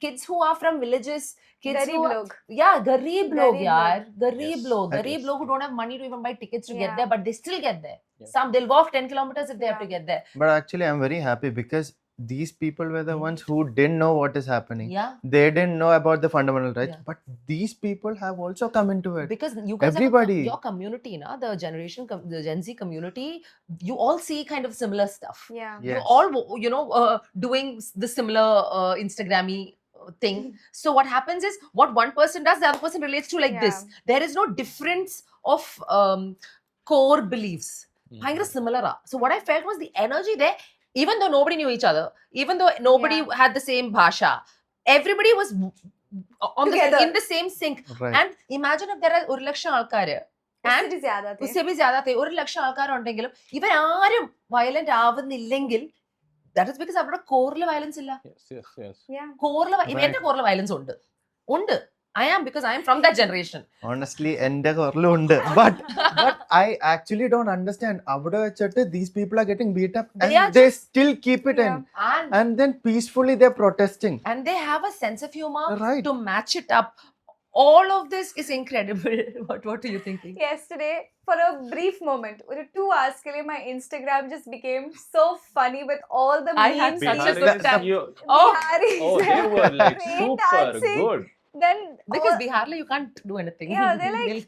kids who are from villages, kids Garib who log. yeah, garib log, yaar, Yes. garib log who don't have money to even buy tickets to get Yeah. there, but they still get there. Yeah. Some they'll walk 10 kilometers if they have to Yeah. get there. But actually, I'm very happy because these people were the ones who didn't know what is happening. Yeah. They didn't know about the fundamental rights. Yeah. But these people have also come into it. Because you guys Everybody. have your community, the the Gen Z community, you all see kind of similar stuff. Yeah. Yes. You all doing the similar Instagrammy thing. So what happens is what one person does, the other person relates to like this. Yeah. There is no difference of core beliefs. Bhayangara similar. So what I felt was the energy there, even though nobody knew each other, even though nobody had the same bhasha, everybody was on in the same sync. Right. And imagine if there are 1 lakh ആൾക്കാര് and उससे भी ज़्यादा थे. उससे भी ज़्यादा थे 1 ലക്ഷം ആൾക്കാരുണ്ടെങ്കിലും ഇവരാരും violent ആവുന്നില്ലെങ്കിൽ that is because അവരുടെ കോറിൽ violence ഇല്ല. Yes. Yeah. കോറിൽ എന്റെ കോറിൽ violence ഉണ്ട്. I am, because I am from that generation. Honestly, എൻ്റെ കോറിലും ഉണ്ട്. But I actually don't understand. അവിടെ വെച്ചിട്ട് these people are getting beat up and they still keep it in. And then peacefully they're protesting. And they have a sense of humor Right. to match it up. All of this is incredible. What are you thinking? Yesterday, for a brief moment, 2 hours ke liye, my Instagram just became so funny with all the memes. I had such a good time. Biharis, Oh, they were like rain super dancing. good. Then Because Biharla you can't do anything. Yeah, they're like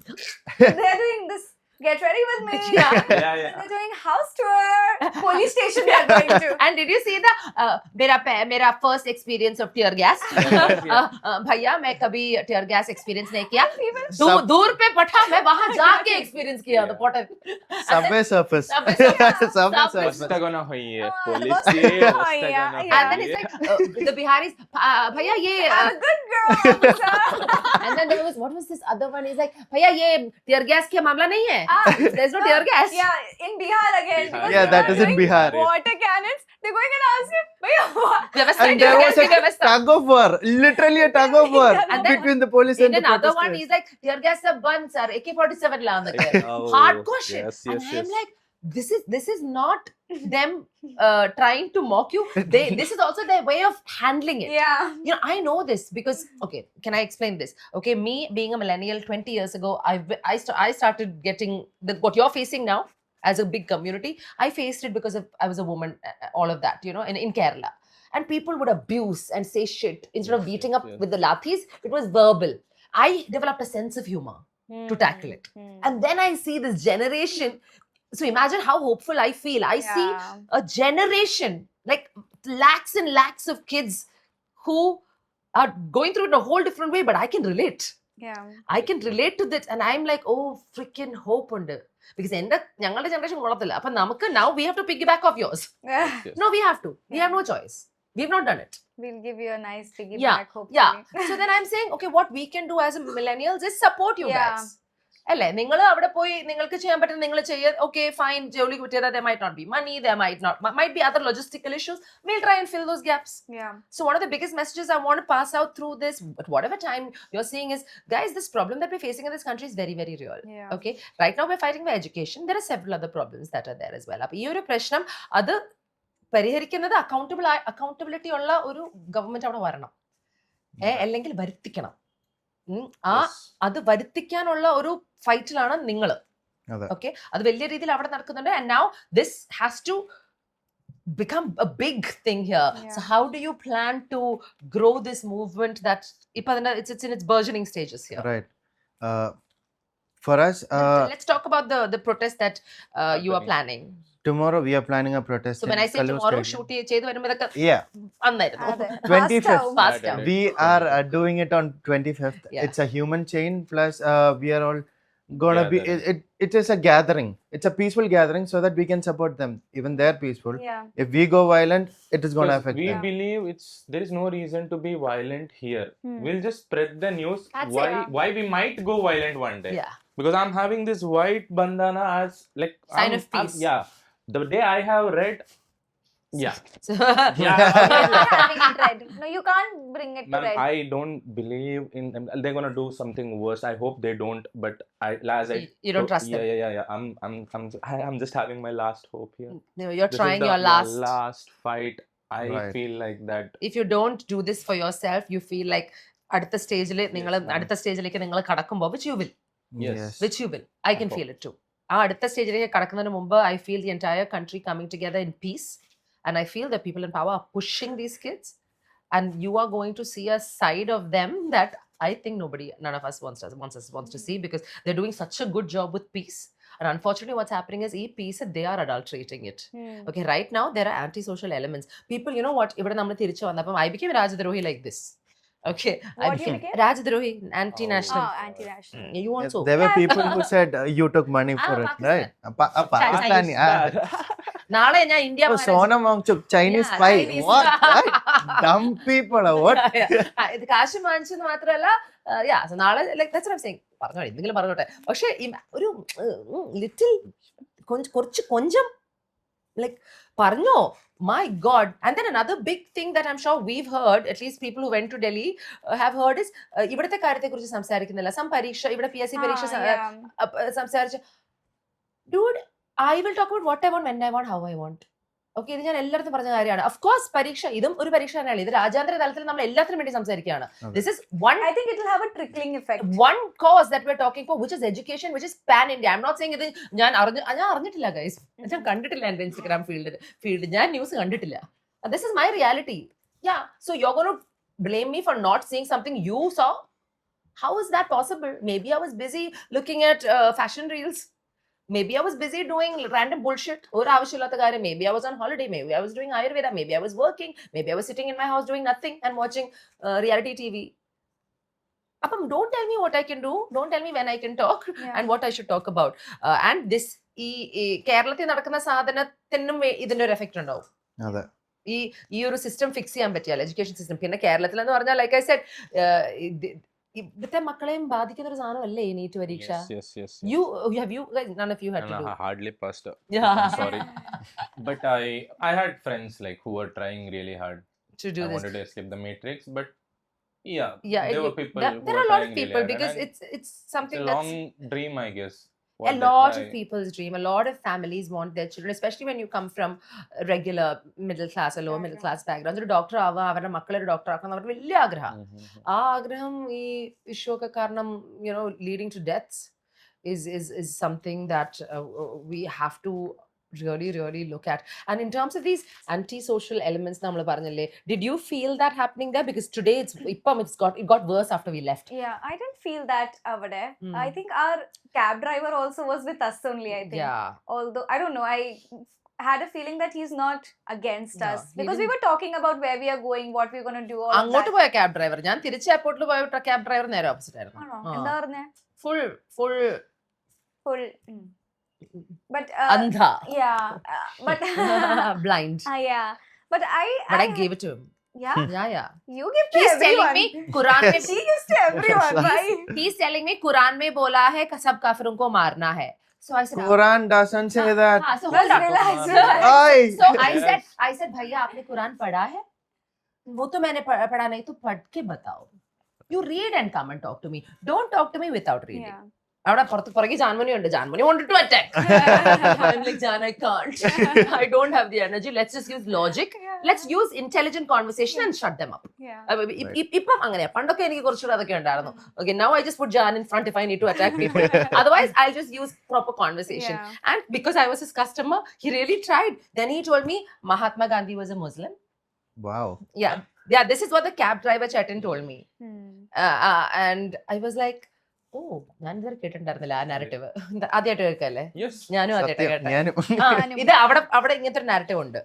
they're doing this. Get ready with me. Yeah. They're doing house tour. Police station they're going to. And did you see the मेरा first experience of tear gas? भैया मैं कभी tear gas experience नहीं किया. दूर पे पठा मैं वहाँ जाके experience किया the potter. Subway surface. Subway surface. वस्तगना हुई है पुलिस वस्तगना ये हुई है, वस्तगना yeah. And then it's like the Biharis, भैया ये I'm a good girl. and then there was, what was this other one? He's like, भैया ये tear gas का मामला नहीं है. There's no tear gas. Yeah, in Bihar again. Bihar, Yeah, that is in doing Bihar. Water cannons. They're going and asking, "Bhaiya, what?" And there was a tug of war, literally a tug of war And then between the police and in the another one, protesters. he's like, tear gas sab band sir, AK-47 la andar. Oh, Hardcore shit. yes, And yes, I'm yes. like, this is not them trying to mock you. This is also their way of handling it. Yeah. I know this because, okay, can I explain this? Okay, me being a millennial 20 years ago, I started getting what you're facing now as a big community. I faced it because I was a woman, all of that, in Kerala. And people would abuse and say shit. Instead of beating up with the lathis, it was verbal. I developed a sense of humor to tackle it. And then I see this generation. So imagine how hopeful I feel. I see a generation, like lakhs and lakhs of kids who are going through it in a whole different way, but I can relate. Yeah. I can relate to this, and I'm like, oh, freaking hope on it. Because ഞങ്ങളുടെ generation കൊള്ളത്തില്ല. അപ്പൊ നമുക്ക് now we have to piggyback off yours. No, we have to. We have no choice. We've not done it. We'll give you a nice piggyback, hopefully. Yeah. So then I'm saying, okay, what we can do as a millennials is support you guys. അല്ലേ, നിങ്ങൾ അവിടെ പോയി നിങ്ങൾക്ക് ചെയ്യാൻ പറ്റുന്ന നിങ്ങൾ ചെയ്യുക. Okay, fine, ജോലി കിട്ടിയത്, there might not be money, there might be other logistical issues. We'll try and fill those gaps. Yeah. So one of the biggest messages I want to pass out through this, at whatever time you're seeing, is, guys, this problem that we're facing in this country is very, very real. Yeah. Okay, right now we're fighting for education. There are several other problems that are there as well. അപ്പോൾ ഈ ഒരു പ്രശ്നം അത് പരിഹരിക്കുന്നത് accountability ഉള്ള ഒരു government അവിടെ വരണം. അല്ലെങ്കിൽ വരുത്തിക്കണം. അത് വരുത്തിക്കാനുള്ള ഒരു ഫൈറ്റിലാണ് നിങ്ങൾ. ഓക്കെ, അത് വലിയ രീതിയിൽ അവിടെ നടക്കുന്നുണ്ട്. And now this has to become a big thing here. So how do you plan to grow this movement that it's in its burgeoning stages here? Right. For us, let's talk about the protest that you are planning. Tomorrow we are planning a protest. So when I say tomorrow, shoot ചെയ്തു വരുമ്പോൾ ഇതൊക്കെ അന്നായിരുന്നു. 25th. We are doing it on 25th. It's a human chain, plus we are all gonna be. It is a gathering. It's a peaceful gathering so that we can support them. Even they're peaceful. Yeah. If we go violent, it is gonna affect we them. believe there is no reason to be violent here. We'll just spread the news That's why we might go violent one day. Yeah. because I'm having this white bandana as like Sign of peace. yeah, the day I have red, yeah. So, Yeah. You're not having it red. No, you can't bring it to Man, red. I don't believe in them. They're gonna do something worse. I hope they don't. But you don't trust them. Yeah. I'm just having my last hope here. No, you're This trying is the your last. last fight. I Right. feel like that. If you don't do this for yourself, you feel like അടുത്ത സ്റ്റേജിൽ നിങ്ങൾ ma'am. അടുത്ത സ്റ്റേജിലേക്ക് നിങ്ങൾ കടക്കുമ്പോൾ which you will, Yes. which you will. I can Of feel it too. ആ അടുത്ത സ്റ്റേജിലേക്ക് കടക്കുന്നതിന് മുമ്പ് I feel the entire country coming together in peace, and I feel that people in power are pushing these kids, and you are going to see a side of them that I think none of us wants to see, because they're doing such a good job with peace. And unfortunately, what's happening is peace, they are adulterating it. Okay, right now there are anti-social elements. People, you know what? ഇവിടെ നമ്മൾ തിരിച്ചു വന്നപ്പം I became Rajdrohi like this. Okay, I What you became became? Rajdrohi, anti-national. Oh, anti-national. You also. There were people who said you took money for it, Pakistan. right? Pakistani. നാളെ ഞാൻ India Oh, Sonam Wangchuk, Chinese spy. Chinese. What? Dumb people. What? ഇത് കാശ് വാങ്ങിച്ചെന്ന് മാത്രമല്ല, നാളെ like that's what I am saying. പറഞ്ഞോ, എന്തെങ്കിലും പറഞ്ഞോട്ടെ. പക്ഷേ ഒരു ലിറ്റിൽ കൊഞ്ചം ലൈക്ക് പറഞ്ഞോ, my god. And then another big thing that I'm sure we've heard, at least people who went to Delhi have heard, is ഇവിടുത്തെ കാര്യത്തെ കുറിച്ച് സംസാരിക്കുന്നില്ല. സം പരീക്ഷ, ഇവിടെ PSC പരീക്ഷ സംസാരിച്ച, dude, I will talk about what I want, when I want, how I want. Okay, ഇത് ഞാൻ എല്ലായിടത്തും പറഞ്ഞ കാര്യമാണ്. Of course, പരീക്ഷ, ഇതും ഒരു പരീക്ഷ തന്നെയാണ്. ഇത് രാജ്യാന്തര തലത്തിൽ നമ്മൾ എല്ലാത്തിനും വേണ്ടി സംസാരിക്കുകയാണ്. This is one, I think it will have a trickling effect. one cause that we're talking for, which is education, which is pan India. I'm not saying ഇത് ഞാൻ അറിഞ്ഞിട്ടില്ല ഗൈസ്, ഞാൻ കണ്ടിട്ടില്ല എൻ്റെ ഇൻസ്റ്റഗ്രാം ഫീൽഡ് ഞാൻ ന്യൂസ് കണ്ടിട്ടില്ല. This is my reality. Yeah, so you're going to blame me for not seeing something you saw? How is that possible? Maybe I was busy looking at fashion reels. Maybe I was busy doing random bullshit. Maybe I was on holiday. Maybe I was doing Ayurveda. Maybe I was working. Maybe I was sitting in my house doing nothing and watching reality TV. Don't tell me what I can do. Don't tell me when I can talk and what I should talk about. And this, കേരളത്തിൽ നടക്കുന്ന സാധനത്തിനും ഇതിന്റെ ഒരു effect ഉണ്ടാവും. അതെ. ഈ ഒരു system fix ചെയ്യാൻ പറ്റിയാൽ, എഡ്യൂക്കേഷൻ സിസ്റ്റം. പിന്നെ കേരളത്തിൽ എന്ന് പറഞ്ഞാൽ ലൈക്ക് ഐ സെഡ്, ഇവിടുത്തെ മക്കളെയും ബാധിക്കുന്ന ഒരു സാധനമല്ലേ ഈ നീറ്റ് പരീക്ഷ. None of you had to do. Hardly passed. Yeah. I'm sorry, but I had friends like who were trying really hard to do I this. wanted to escape the matrix, but there were people there are a lot of people, because it's something it's a that's long dream, I guess. a lot of people's dream. A lot of families want their children, especially when you come from regular middle class or lower middle class backgrounds. ഒരു doctor ആവുക, അവരുടെ മക്കളെ ഒരു doctor ആക്കണം, അവരുടെ വലിയ ആഗ്രഹം. ആ ആഗ്രഹം ഈ ഇഷ്യൂ ഒക്കെ കാരണം leading to deaths is something that we have to really look at. And in terms of these anti-social elements nammal parnille, did you feel that happening there? Because today it got worse after we left. Yeah, I didn't feel that avade. I think our cab driver also was with us only, I think. Yeah. Although I don't know, I had a feeling that he's not against us, because we were talking about where we are going, what we're going to do, all of അങ്ങോട്ട് that. പോയ cab driver, ഞാൻ തിരിച്ച് എയർപോർട്ടിൽ പോയ cab driver നേരെ opposite ആയിരുന്നു. എന്താ പറഞ്ഞേ? full But andha. yeah, but blind. yeah, but I gave it to him. Yeah. You give to He's everyone. telling me Quran mein She gives to everyone, right? He's telling me Quran mein bola hai sab kafirun ko marna hai. So I said, Quran doesn't say that. so hold up. Relax. Aye. So I said भैया आपने कुरान पढ़ा है? वो तो मैंने पढ़ा नहीं, तो पढ़ के बताओ. You read and come and talk to me. Don't talk to me without reading. Yeah. അവിടെ പുറകെ ജാൻമണി ഉണ്ട്. Jaanmoni wanted to attack. I'm like, Jan, I can't. I don't have the energy. Let's just use logic. Let's use intelligent conversation and shut them up. ഇപ്പം അങ്ങനെയാ. പണ്ടൊക്കെ എനിക്ക് കുറച്ചുകൂടെ അതൊക്കെ ഉണ്ടായിരുന്നു. Okay, now I just put Jan in front if I need to attack people. Otherwise, I'll just use proper conversation. And because I was his customer, he really tried. Then he told me Mahatma Gandhi was a Muslim. Wow. Yeah, this is what the cab driver Chetan told me. And I was like, ഞാൻ ഇതുവരെ കേട്ടിട്ടുണ്ടായിരുന്നില്ല ആ narrative. ആദ്യമായിട്ട് കേൾക്കല്ലേ? ഞാനും ആദ്യമായിട്ട് കേട്ട. ഇത് അവിടെ ഇങ്ങനത്തെ ഒരു നാരറ്റീവ് ഉണ്ട്.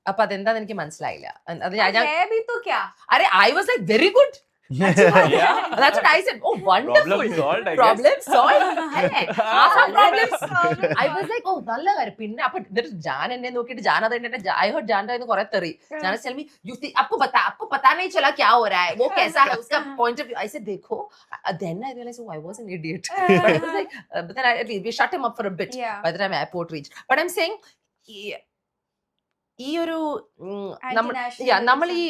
അപ്പൊ അതെന്താന്ന് എനിക്ക് മനസ്സിലായില്ല. അരെ I was like very good. Yeah. That's what I said. Oh, wonderful. Problem solved, I Problem guess. solved. Hey, awesome problems. Problem I was like, oh, നല്ല കാര്യം. പിന്നെ അപ്പൊ എന്നിട്ട് ജാൻ എന്നെ നോക്കിയിട്ട് ജാൻ അത് എന്നെ I heard ജാൻ എന്ന് കുറെ തെറി. Jan tell me, you think आपको पता नहीं चला क्या हो रहा है? वो कैसा है? उसका point of view. I said, देखो. Then I realized, oh, I was an idiot. But it was like, but then we shut him up for a bit. Yeah. By the time airport reached. But I'm saying, ഈ ഒരു നമ്മൾ ഈ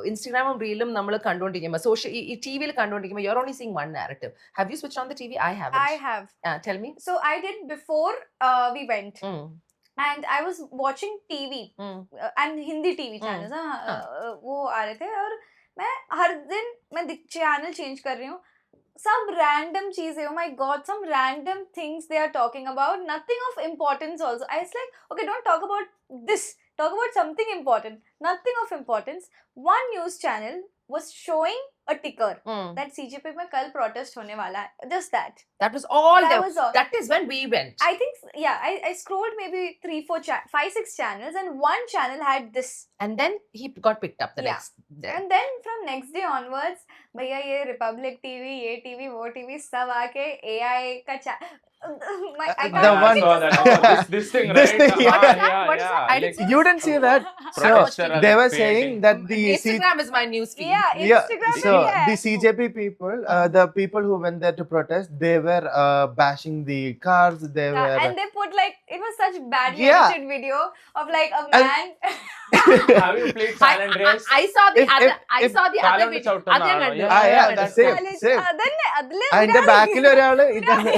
ഇൻസ്റ്റഗ്രാമും റീലും നമ്മൾ കണ്ടുകൊണ്ടിരിക്കുമ്പോൾ social ഈ ടി വിയിൽ കണ്ടുകൊണ്ടിരിക്കുമ്പോൾ you are only seeing one narrative. Have you switch on the TV? I have. Tell me. So I did before we went. And I was watching TV and Hindi TV channels. वो आ रहे थे और मैं हर दिन मैं channel change कर रही हूँ. Some random cheese, oh my god, some random things they are talking about, nothing of importance also. I was like, okay, don't talk about this, talk about something important. Nothing of importance. One news channel was showing a ticker that CJP mein kal protest hone wala hai. Just that. That was all. That was all. That is when we went. I think, yeah, I scrolled maybe 3, 4, 5, 6 channels and one channel had this. And then he got picked up the next day. And then from next day onwards, भैया ये Republic TV, ये TV, वो TV सब आके AI का I saw that. This thing, This right? thing, What is that? What is that? I didn't see You didn't see that? So Protester they were painting. saying that the Instagram is my news feed. Yeah, Instagram so yeah. the CJP people, the people who went there to protest, they were bashing the cars. They were and they put like, it was such badly Yeah. edited video of like a And- man. Have you played Silent Race? I saw the If- other. if- I saw the other Silent video. Chowtana, Other hand. yeah, the same. അതന്നെ അതില് അതിന്റെ ബാക്കിൽ ഒരാള് ഇതാണ്.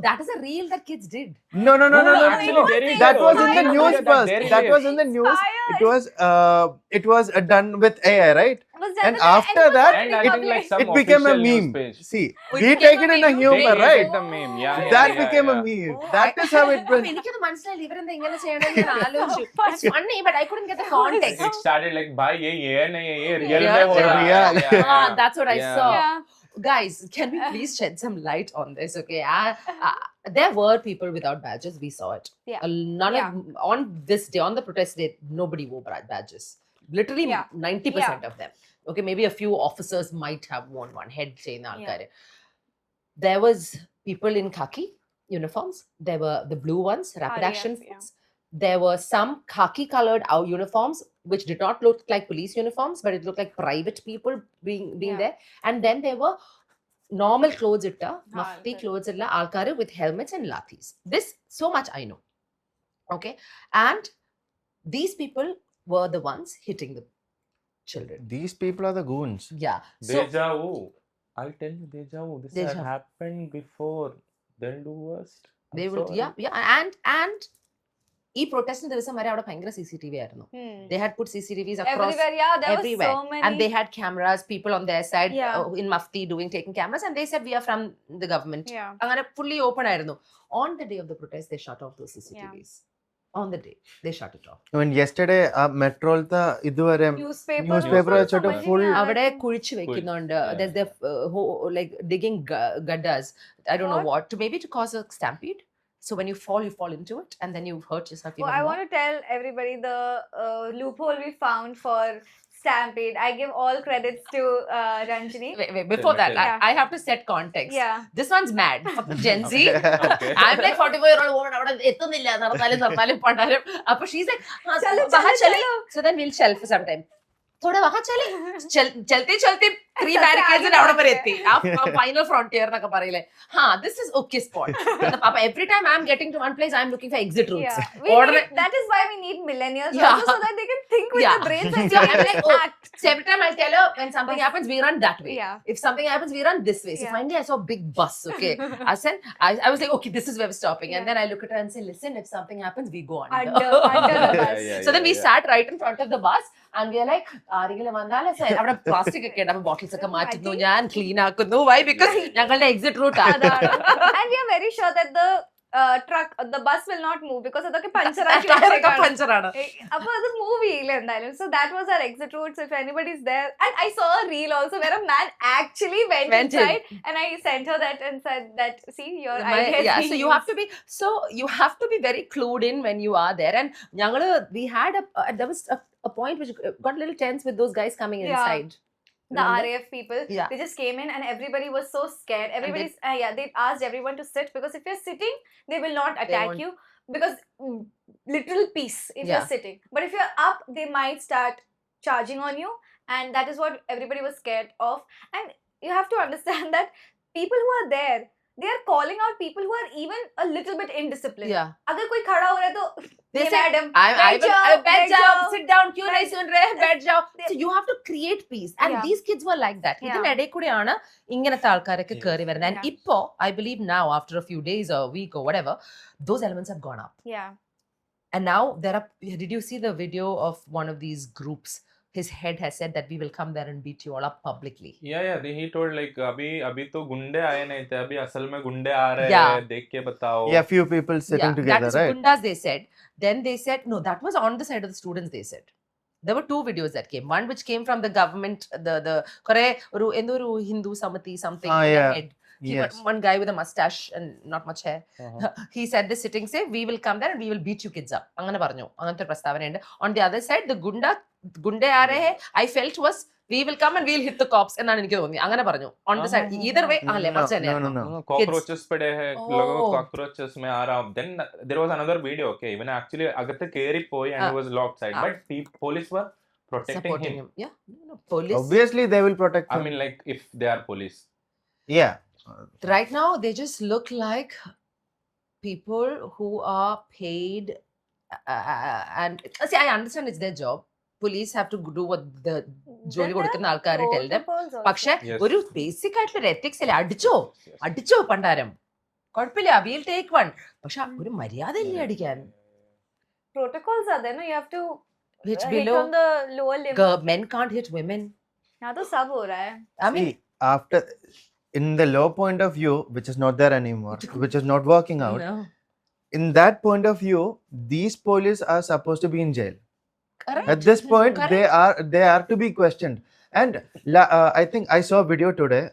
That is a reel that kids did. No. Actually, there is That a- was in the Yeah, news that first. there is That a- was in the news. Inspired. It was done with AI, right? was done And with that, after it was that, not And I in think like public. some It became a official news meme. page. See, It we became take a it in a meme. humor, They right? take the meme. Yeah, That yeah, became a yeah. meme. Oh, That is how it went. എനിക്കത് മനസ്സിലായില്ല ഇവരെന്താ ഇങ്ങനെ ചെയ്യണമെന്ന് ഞാൻ ആലോചിച്ചു. It's funny, but I couldn't get the context. It started like, bhai, ye nahi hai, ye real Yeah, mein ho raha hai. real. Ah, that's what I Yeah. saw. Yeah. Guys, can we please shed some light on this? Okay, there were people without badges. We saw it. Yeah. None Yeah. of, on this day, on the protest day, nobody wore badges. Literally, Yeah. 90% of them. Okay, maybe a few officers might have worn one. Head chain. Yeah. There was people in khaki uniforms. There were the blue ones, rapid RAF, action yeah. force. There were some khaki colored uniforms which did not look like police uniforms, but it looked like private people being Yeah. there. And then there were normal clothes itta, mufti okay. clothes illa alkare with helmets and lathis. This so much I know. Okay, and these people were the ones hitting the children. These people are the goons. Yeah. So Deja vu. I'll tell you, deja vu. This Deja had vu. happened before. They'll do worst. I'm they will, sorry. yeah, and ഈ പ്രൊട്ടസ്റ്റിന് ദിവസം വരെ അവിടെ ഭയങ്കര CCTV ആയിരുന്നു. They had put CCTVs across Everywhere, yeah, there everywhere. was so many. And they had cameras, people on their side Yeah. in mufti taking cameras, and they said we are from the government. Yeah. അങ്ങനെ fully open ആയിരുന്നു. On the day of the protest, they shut off those CCTVs. On the day, they shut it off. When yesterday മെട്രോയിലത്തെ ഇതുവരെ Newspaper വെച്ചിട്ട് full അവിടെ കുഴിച്ചു വെക്കുന്നുണ്ട്. There's the like digging gaddas. I don't know what. Maybe to cause a stampede. So when you fall into it, and then you hurt yourself even I more. want to tell everybody the loophole we found for Stampede. I give all credits to Ranjini. Wait, before that, Yeah. I have to set context. Yeah. This one's mad. Fucking Gen Z. Okay. I'm like 44-year-old woman. അവിടെ എത്തുന്നില്ല നടന്നാലും പണ്ടാലും. അപ്പൊ she's like, വഹാ ചലേ. So then we'll shelf for some time. थोड़ा वहां चले चलते 3 barricades അവിടെ വരെ എത്തി. ആ final frontier എന്നൊക്കെ പറയില്ലേ. This is okay spot. Papa, every time I'm getting to one place, I'm looking for exit routes. Yeah. That is why we need millennials also, so that they can think with Yeah. their brains and So I'm like, act. So every time I'll tell her, when something happens, we run that way. Yeah. If something happens, we run this way. So Yeah. finally, I saw a big bus. Okay, I was like, okay, this is where we're stopping. And Yeah. then I look at her and say, listen, if something happens, we go under. Under the bus. So then we sat right in front of the bus, and we are like, ആരെങ്കിലും വന്നാലേ അവിടെ plastic ഒക്കെ ഉണ്ട്, bottles ഒക്കെ മാറ്റുന്നു, ഞാൻ clean ആക്കുന്നു. Why? Because ഞങ്ങളുടെ എക്സിറ്റ് റൂട്ട് ആണ്. And we are very sure that the the bus will not move because അതൊക്കെ പഞ്ചർ പഞ്ചർ ആണ്. അപ്പൊ അത് മൂവ് ചെയ്യില്ല എന്തായാലും. So that was our exit route. So if anybody's there, and I saw a reel also where a man actually went inside, and I sent her that and said that, see, your idea is so you have to be very clued in when you are there. And ഞങ്ങള് we had there was a point which got a little tense with those guys coming inside. The RAF people, Yeah. they just came in and everybody was so scared. Everybody's they asked everyone to sit, because if you're sitting, they will not attack won't. you, because literal peace if you're sitting. But if you're up, they might start charging on you, and that is what everybody was scared of. And you have to understand that people who are there, they are calling out people who are even a little bit indisciplined. Yeah. अगर कोई खड़ा हो रहा है तो They ये say, madam, बैठ जाओ, sit down, क्यों नहीं सुन रहे, बैठ जाओ. They- So you have to create peace. And Yeah. these kids were like that. Yeah. ഇതിനിടയിൽ കൂടെയാണ് ഇങ്ങനത്തെ ആൾക്കാരൊക്കെ കയറി വരുന്നത്. And Yeah. ഇപ്പോ, I believe now, after a few days or a week or whatever, those elements have gone up. Yeah. And now there are, did you see the video of one of these groups? His head has said that we will come there and beat you all up publicly. Yeah, he told like अभी तो गुंडे आए नहीं थे, अभी असल में गुंडे आ रहे Yeah. हैं, देख के बताओ. Yeah, few people sitting together, that is right? Gundas, they said. Then they said, no, that was on the side of the students, they said. There were two videos that came. One which came from the government, the kore oru Hindu Samati something. Ah, with a yeah. head. Yes. One guy with a mustache and not much hair. Uh-huh. He said this sitting, say, we will come there and we will beat you kids up. അങ്ങനെ പറഞ്ഞു. അങ്ങനത്തെ പ്രസ്താവനയുണ്ട്. On the other side, the ഗുണ്ടേ ആ രഹേ, I felt was, we will come and we'll hit the cops എന്നാണ് എനിക്ക് തോന്നി. അങ്ങനെ പറഞ്ഞു. On the side. Either way, അല്ലേ മറിച്ച് തന്നെയായിരുന്നു. No. Cockroaches पड़े हैं, लोगों को Oh. cockroaches में आ रहा. Then there was another video. Okay, even actually अगते carry Poi and he was locked side, but police were protecting Supporting him. him. Yeah. No, police. Obviously, they will protect I him. mean, like if they are police. Yeah. Right now, they just look like people who are paid. And see, I understand it's their job. Police have to do what the ജോലി കൊടുക്കുന്ന ആൾക്കാർ tell them. പക്ഷെ Yes. ഒരു basic ആയിട്ടുള്ള ethics അല്ലേ, അടിച്ചോ പണ്ടാരം, കുഴപ്പമില്ല, we'll take one. പക്ഷെ ഒരു മര്യാദ ഇല്ലേ അടിക്കാൻ. Protocols are there, no? You have to Hit hit below. on the lower limb. Men can't hit women. यहाँ तो सब हो रहा है. I mean, See, after in the low point of view, which is not there anymore, which is not working out. no. In that point of view, these police are supposed to be in jail. Correct. At this point, Correct. they are to be questioned. And I think I saw a video today.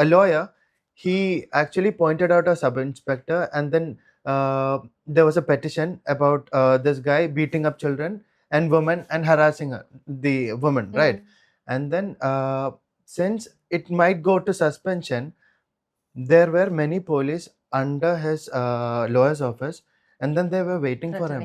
A lawyer, he actually pointed out a sub inspector, and then there was a petition about this guy beating up children and women and harassing the woman, right? And then since it might go to suspension, there were many police under his lawyer's office, and then they were waiting for him,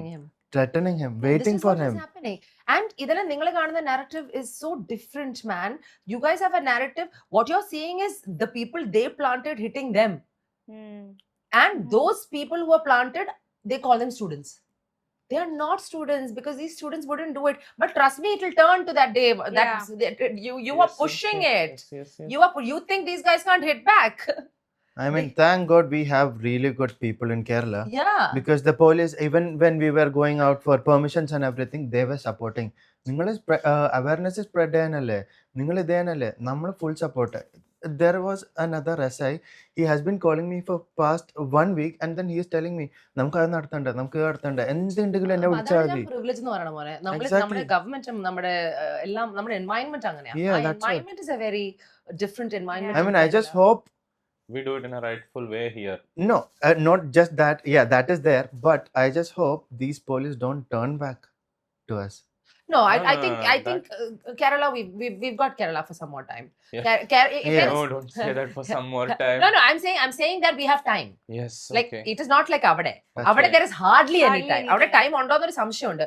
threatening him, waiting This is for what is him. happening. And ഇതെല്ലാം നിങ്ങൾ കാണുന്ന narrative is so different, man. You guys have a narrative. What you're seeing is the people they planted hitting them. And those people who are planted, they call them students. They are not students, because these students wouldn't do it. But trust me, it will turn to that day. You are pushing it. Yes. You think these guys can't hit back? I mean, thank God we have really good people in Kerala. Yeah. Because the police, even when we were going out for permissions and everything, they were supporting. Ningal awareness is spread ayanale. Ningal idayanale. Nammal full support. There was another SI. He has been calling me for past 1 week, and then he is telling me, "Namku adu nadthanda. എന്തെങ്കിലും എന്നെ വിളിച്ചാൽ മതി." Privilege എന്ന് പറയണ പോലെ നമ്മുടെ Exactly. ഗവൺമെന്റും നമ്മുടെ എല്ലാം നമ്മുടെ എൻവയൺമെന്റ് അങ്ങനെയാണ്. Yeah, that's what. Environment is a very different environment. I mean, I just hope. We do it in a rightful way here. No, not just that. Yeah, that is there. But I just hope these police don't turn back to us. No, I No, think Kerala, we've got Kerala for some more time. Yeah. Yeah. No, don't say that for some more time. No, I'm saying that we have time. Yes, Like okay. it is not like അവിടെ right. there is hardly any Hardly time. any അവിടെ time. Time ഉണ്ടോ എന്നൊരു സംശയമുണ്ട്.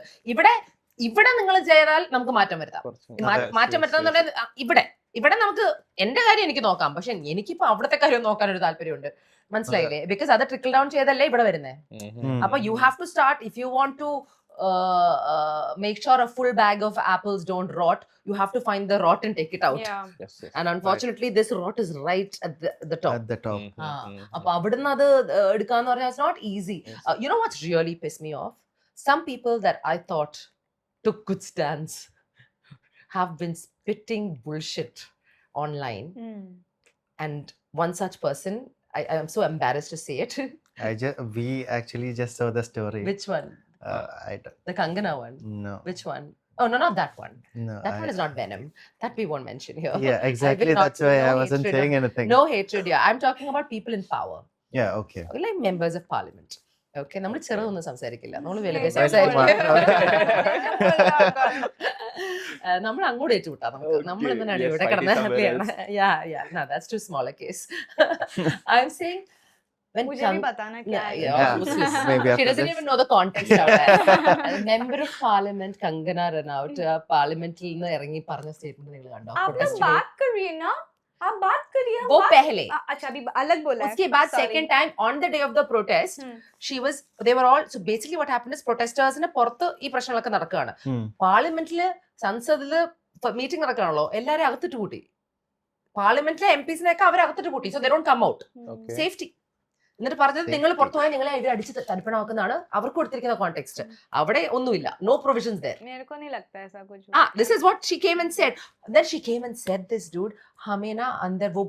ഇവിടെ നിങ്ങൾ ചെയ്താൽ നമുക്ക് മാറ്റം വരുത്താം. മാറ്റം വരുത്താന്ന് പറഞ്ഞാൽ ഇവിടെ നമുക്ക് എന്റെ കാര്യം എനിക്ക് നോക്കാം, പക്ഷെ എനിക്കിപ്പോ അവിടുത്തെ കാര്യം നോക്കാൻ ഒരു താല്പര്യമുണ്ട്. മനസ്സിലായില്ലേ? ബിക്കോസ് അത് ട്രിക്കിൾ ഡൗൺ ചെയ്തല്ലേ ഇവിടെ വരുന്നേ. അപ്പൊ you have to start, if you want to make sure a full bag of apples don't rot, you have to find the rot and take it out. Yeah. Yes. And unfortunately this rot is right at the top. At the top. അപ്പൊ അവിടുന്ന് അത് എടുക്കാന്ന് പറഞ്ഞാൽ it's not easy. Yes. You know what's really pissed me off? Some people that I thought took good stands have been spitting bullshit online. And one such person, I'm so embarrassed to say it. We actually just saw the story. Which one? The Kangana one? No. Which one? Oh, no, not that one. No. That one is not Venom. That we won't mention here. Yeah, exactly. not- That's why I no wasn't hatred saying anything. No hatred here. I'm talking about people in power. Yeah, okay. Like members of parliament. Okay, നമ്മൾ ചെറുതൊന്നും സംസാരിക്കില്ല, നമ്മൾ വലുതേ Right. സംസാരിക്കില്ല. നമ്മൾ അങ്ങോട്ട് ഏറ്റുവിട്ടാ നമുക്ക് നമ്മൾ Okay, എന്തിനാണ് yes, ഇവിടെ fight it somewhere കിടന്ന് no that's too small a case. I'm saying when मुझे भी बताना क्या है Maybe she after doesn't this. even know the context out there. Member of Parliament Kangana Ranaut പാർലമെന്റിൽ നിന്ന് ഇറങ്ങി പറഞ്ഞ സ്റ്റേറ്റ്മെന്റ് നിങ്ങൾ കണ്ടോ? आप लोग बात करिए ना, आप बात करिए, हम वो बात- पहले अच्छा अभी अलग बोला है उसके बाद Sorry. second time on the day of the protest they were all, so basically what happened is protesters പുറത്ത് ഈ പ്രശ്നങ്ങളൊക്കെ നടക്കുകയാണ്. പാർലമെന്റില് സംസദില് മീറ്റിംഗ് നടക്കുകയാണല്ലോ, എല്ലാരും അകത്തിട്ട് കൂട്ടി. പാർലമെന്റിലെ MPസിനെയൊക്കെ അവർ അകത്തിട്ട് കൂട്ടി. So they don't come out. Safety. എന്നിട്ട് പറഞ്ഞത് നിങ്ങൾ പുറത്തു പോയാൽ നിങ്ങളെ ഇത് അടിച്ച് തരിപ്പണമാക്കുന്നതാണ് അവർക്ക് കൊടുത്തിരിക്കുന്ന കോണ്ടെക്സ്റ്റ്. അവിടെ ഒന്നുമില്ല, നോ പ്രൊവിഷൻസ് there. मेरे को नहीं लगता ऐसा कुछ. This is what she came and said. Then she came and said this, dude, हमें ना अंदर वो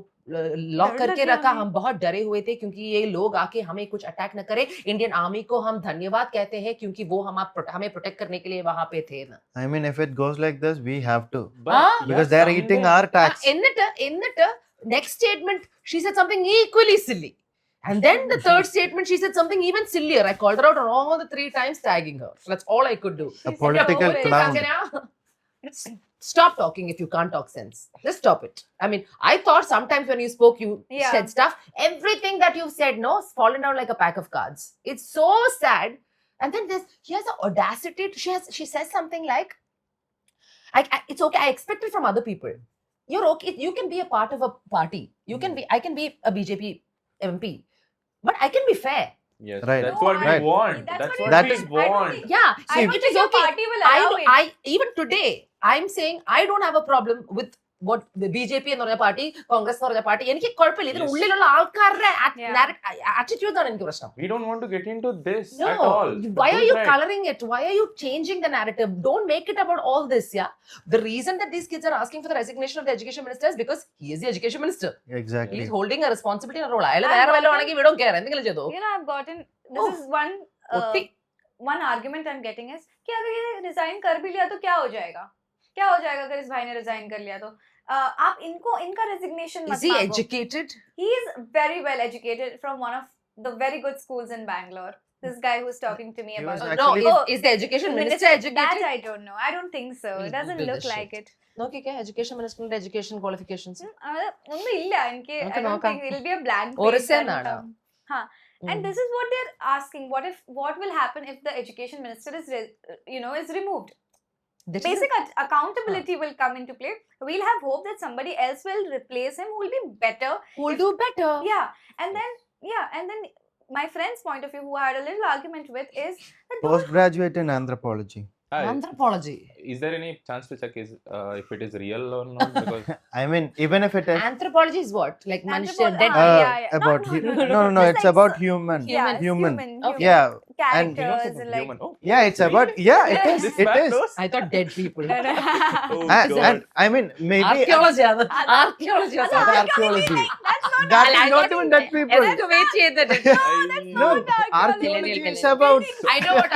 लॉक करके रखा, हम बहुत डरे हुए थे क्योंकि ये लोग आके हमें कुछ अटैक न करे. इंडियन आर्मी को हम धन्यवाद कहते हैं क्योंकि वो हमें प्रोटेक्ट करने के लिए वहां पे थे ना. I mean, if it goes like this, we have to. But Because they are eating our tax. എന്നിട്ട് next statement she said something equally silly. And then the third statement, she said something even sillier. I called her out on all the 3 times, tagging her. So that's all I could do. A political clown. Stop talking if you can't talk sense. Just stop it. I mean, I thought sometimes when you spoke, you said stuff. Everything that you've said, no, has fallen down like a pack of cards. It's so sad. And then she has the audacity. She says something like, it's okay. I expect it from other people. You're okay. You can be a part of a party. I can be a BJP MP. But I can be fair. yes, Right. that's what we Right. want. That's That's what what That we is- want. Yeah, I don't it think is your okay. party will allow it. Even today, I'm saying I don't have a problem with what the BJP എന്ന് പറഞ്ഞ party, Congress എന്ന് പറഞ്ഞ party. എനിക്ക് കുഴപ്പമില്ല. ഇതിന് Yes. ഉള്ളിലുള്ള ആൾക്കാരുടെ Yeah. Attitude ആണ് എനിക്ക് പ്രശ്നം. We don't want to get into this No, at all. why are Don't you try. coloring it? Why are you changing the narrative? Don't make it about all this, yeah? The reason that these kids are asking for the resignation of the education minister is because he is the education minister. Exactly. He's holding a responsibility and a role. അയാൾ I've വേറെ വല്ലതും gotten- ആണെങ്കിൽ we don't care. എന്തെങ്കിലും ചെയ്തോ. You know, I've gotten this is one argument I'm getting is कि अगर ये resign कर भी लिया तो क्या हो जाएगा अगर इस भाई ने resign कर लिया तो आप इनका resignation मत Is he मांगो. educated? He is very well educated from one of the very good schools in Bangalore. This guy who's talking to me He about was No, Actually- is the education minister that educated? I don't know. I don't think so. It doesn't Google look this like shit. it. നോക്കിക്കേ education minister education qualifications. ഒന്നും ഇല്ല എനിക്ക്. നമുക്ക് I don't നോക്കാം. think it'll be a blank page. Orisen and, ആണോ? And this is what they're asking. What will happen if the education minister is removed? That is Basic accountability will come into play. We'll have hope that somebody else will replace him who will be better. who will do better. And then my friend's point of view, who I had a little argument with, is that Postgraduate in anthropology. Hi. Anthropology. Is there any chance to check if it is real or not? Because I mean, even if it is Anthropology is what? Like manushya dead about No, no, Just it's like about so- human. yeah, Human. Okay. Yeah, characters innocent like human. Oh, yeah, it's about it is. this It bad is. dose? I thought dead people. Oh, And God. I mean, maybe Archaeology ആണ്. Archaeology ആണ്. That's archaeology. That's not That I is not thought even dead people. എന്നൊക്കെ wait ചെയ്തിട്ട്. No, not archaeology archaeology. is about I know what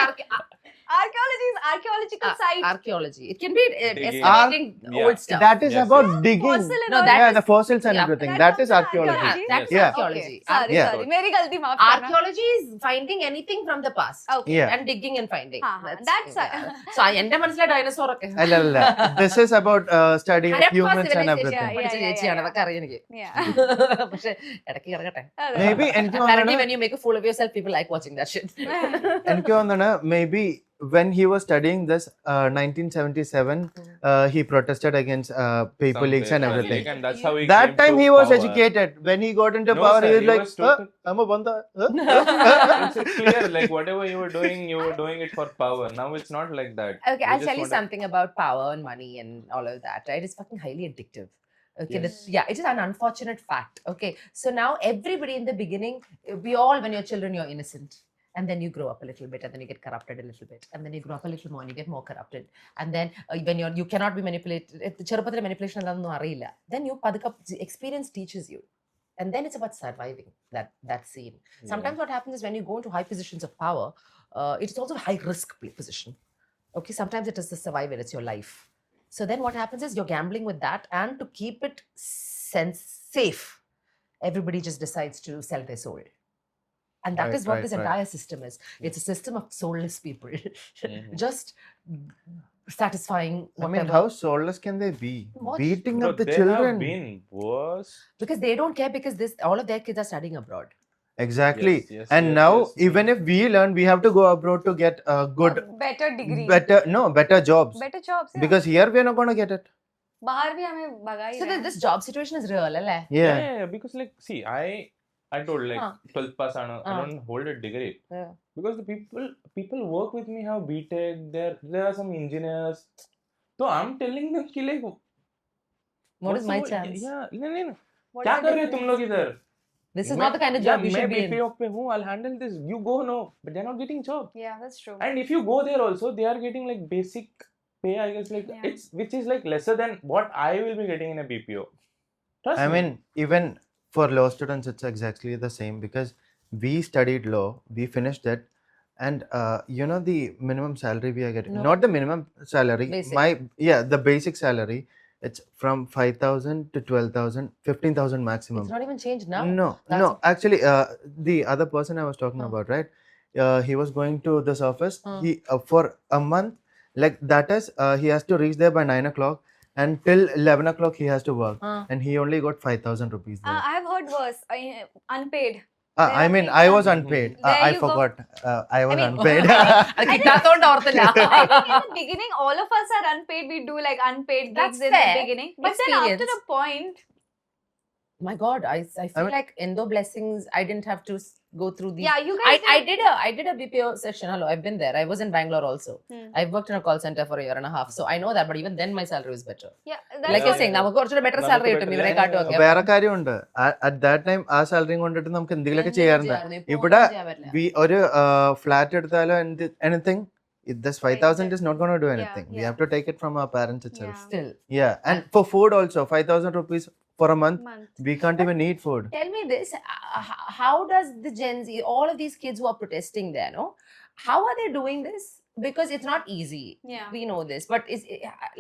archaeology is archaeological site. archaeology. It can be Digging. excavating Yeah. old stuff. that is Yes, about yes. digging. Fossil and No, all that Yeah, is- the fossils and yeah, everything. That's That is also archaeology. Yeah, that's Yes. archaeology. Sorry, Yeah. sorry. मेरी गलती माफ करना. Archaeology is finding anything from the past. Okay. Yeah. And digging and finding. That's so എന്റെ മനസ്സിലെ dinosaur ഒക്കെ അല്ല. This is about studying Harappa humans and civilization everything. Yeah. പഠിച്ച ചേച്ചിയാണ്, അതൊക്കെ അറിയാം എനിക്ക്. Yeah. പക്ഷെ ഇടയ്ക്ക് കിടക്കട്ടെ. Maybe എനിക്ക് Apparently തോന്നുന്നു when you make a fool of yourself, people like watching that shit. എനിക്ക് തോന്നുന്നു maybe when he was studying this 1977 he protested against paper leaks and Somewhere, everything. like, and that's how he That came time to he was power. educated. When he got into No, power, sir, he was he like, was total- I'm a banda. It's clear, like whatever you were doing it for power. Now it's not like that. Okay, We I'll just tell you want to- something about power and money and all of that, right? It's fucking highly addictive. Okay, Yes. it is an unfortunate fact. Okay, so now everybody in the beginning, when you're children, you're innocent. And then you grow up a little bit, and then you get corrupted a little bit, and then you grow up a little more, and you get more corrupted. And then when you cannot be manipulated, ചെറുപ്പത്തിലെ manipulation എന്താണെന്നൊന്നും അറിയില്ല. Then you experience teaches you. And then it's about surviving that scene. Sometimes what happens is when you go into high positions of power, it is also a high risk position. Okay, sometimes it is the survival, it's your life. So then what happens is you're gambling with that, and to keep it safe, everybody just decides to sell their soul. And that is what this entire system is. It's a system of soulless people. Just satisfying I whatever. mean, how soulless can they be? What? Beating Bro, up the they children. have been worse. Because they don't care, because all of their kids are studying abroad. Exactly. Yes, And yes, now, yes. even if we learn, we have to go abroad to get a good, better degree, better jobs. better jobs. Yeah. Because here we are not going to get it. बाहर भी हमें भगा ही So रहे हैं. this job situation is real, है? Yeah. Because like, see, I told like 12th pass I don't hold a degree. Yeah. Because the people work with me have BTech, there are some engineers. So I'm telling them कि like, what is my chance? Yeah, नहीं. क्या कर रहे हो तुम लोग इधर? This is not the kind of job you should be in. मैं BPO पे हूँ, I'll handle this. You go, no, but they're not getting job. Yeah, that's true. And if you go there also, they are getting like basic pay, I guess, like it's which is like lesser than what I will be getting in a BPO. Trust I me. mean, even for law students, it's exactly the same because we studied law, we finished it, and you know the minimum salary we are getting. No. Not the minimum salary. Basic. The basic salary. It's from 5,000 to 12,000, 15,000 maximum. It's not even changed now. No. Actually, the other person I was talking about, right? He was going to this office. He for a month, like that is, he has to reach there by 9 o'clock, and till 11 o'clock he has to work, and he only got 5,000 rupees there. I've heard worse. Unpaid. I mean, I was unpaid. There I you go. forgot. I was I mean- unpaid. അത് കിട്ടാത്തോണ്ട് ഓർത്തില്ല. I think in the beginning, all of us are unpaid. We do like unpaid gigs That's in the fair. beginning. But then after Experience. a point, My God, I feel mean- like in the blessings, I didn't have to go through these. yeah, you guys. I did a BPO session. Hello, I've been there. I was in Bangalore also. I've worked in a call center for a year and a half, so I know that. But even then, my salary was better. Yeah, that's Like you're what- saying, നമുക്ക് കുറച്ചുകൂടെ better salary കിട്ടും ഇവരെ കാട്ടുമൊക്കെ. വേറെ കാര്യമുണ്ട് at that time ആ സാലറിയും കൊണ്ടിട്ട് നമുക്ക് എന്തെങ്കിലുമൊക്കെ ചെയ്യാറുണ്ട്. ഇവിടെ ഒരു ഫ്ലാറ്റ് എടുത്താലോ anything this 5,000 is not going to do anything. We have to take it from our parents itself. Still. Yeah, and for food also, 5,000 rupees for a month. We can't even eat food. Tell me this: how does the Gen Z, all of these kids who are protesting there, no? How are they doing this? Because it's not easy. Yeah. We know this, but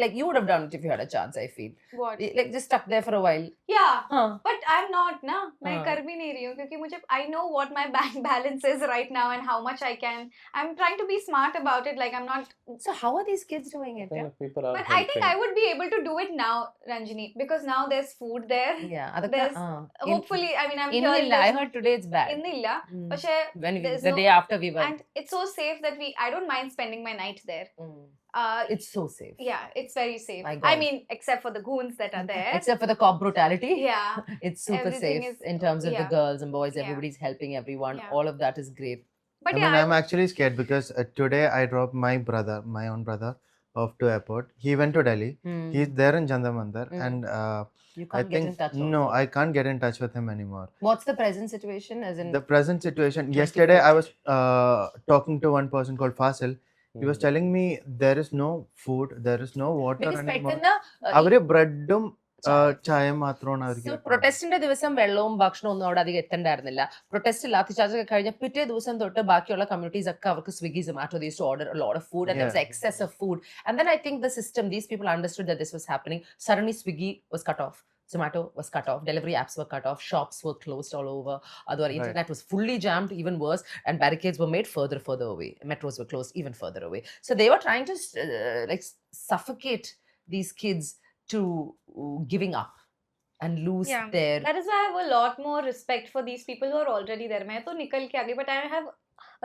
like you would have done it if you had a chance. I feel What? like just stuck there for a while. Yeah. Huh. But I'm not, na. मैं कर भी नहीं रही हूँ क्योंकि मुझे I know what my bank balance is right now and how much I can. I'm trying to be smart about it. Like I'm not. So how are these kids doing it? Yeah. People are But I think I would be able to do it now, Ranjini, because now there's food there. Yeah. There's- Hopefully, I mean, I'm hearing Innilla, I this. heard today it's bad. Innilla. Mm. പക്ഷേ When there's the no- day after we were. and it's so safe that I don't mind spending my night there. It's so safe. Yeah, it's very safe. My I God. mean, except for the goons that are there. Except for the cop brutality. Yeah. It's super Everything safe is- in terms of the yeah. girls and boys. Yeah. Everybody's helping everyone. Yeah. All of that is great. But I yeah, mean, I'm actually scared because today I dropped my own brother, off to airport. He went to Delhi. He's there in Jantar Mantar, and You I can't get in think touch. no, also. I can't get in touch with him anymore. What's the present situation? As in, The present situation. Yesterday, I was talking to one person called Fasil. He was telling me there is no food, there is no water because anymore. പെട്ടെന്ന് അവര് ബ്രെഡും ചായയും മാത്രമാണ് അവർക്ക് പ്രൊട്ടസ്റ്റിന്റെ ദിവസം വെള്ളവും ഭക്ഷണവും ഒന്നും അവിടെ അധികം എത്തണ്ടായിരുന്നില്ല. പ്രൊട്ടസ്റ്റ് ലാത്തിചാർജ് ഒക്കെ കഴിഞ്ഞ പിറ്റേ ദിവസം തൊട്ട് ബാക്കിയുള്ള കമ്മ്യൂണിറ്റീസ് ഒക്കെ അവർക്ക് Swiggy Zomato these two order a lot of food and there was excess of food, and then I think the system, these people understood that this was happening. Suddenly Swiggy was cut off, Zomato was cut off, delivery apps were cut off, shops were closed all over, other internet was fully jammed, even worse, and barricades were made further away, metros were closed even further away. So they were trying to like suffocate these kids to giving up and lose Yeah. their that is why I have a lot more respect for these people who are already there. मैं तो निकल के आ गई, but I have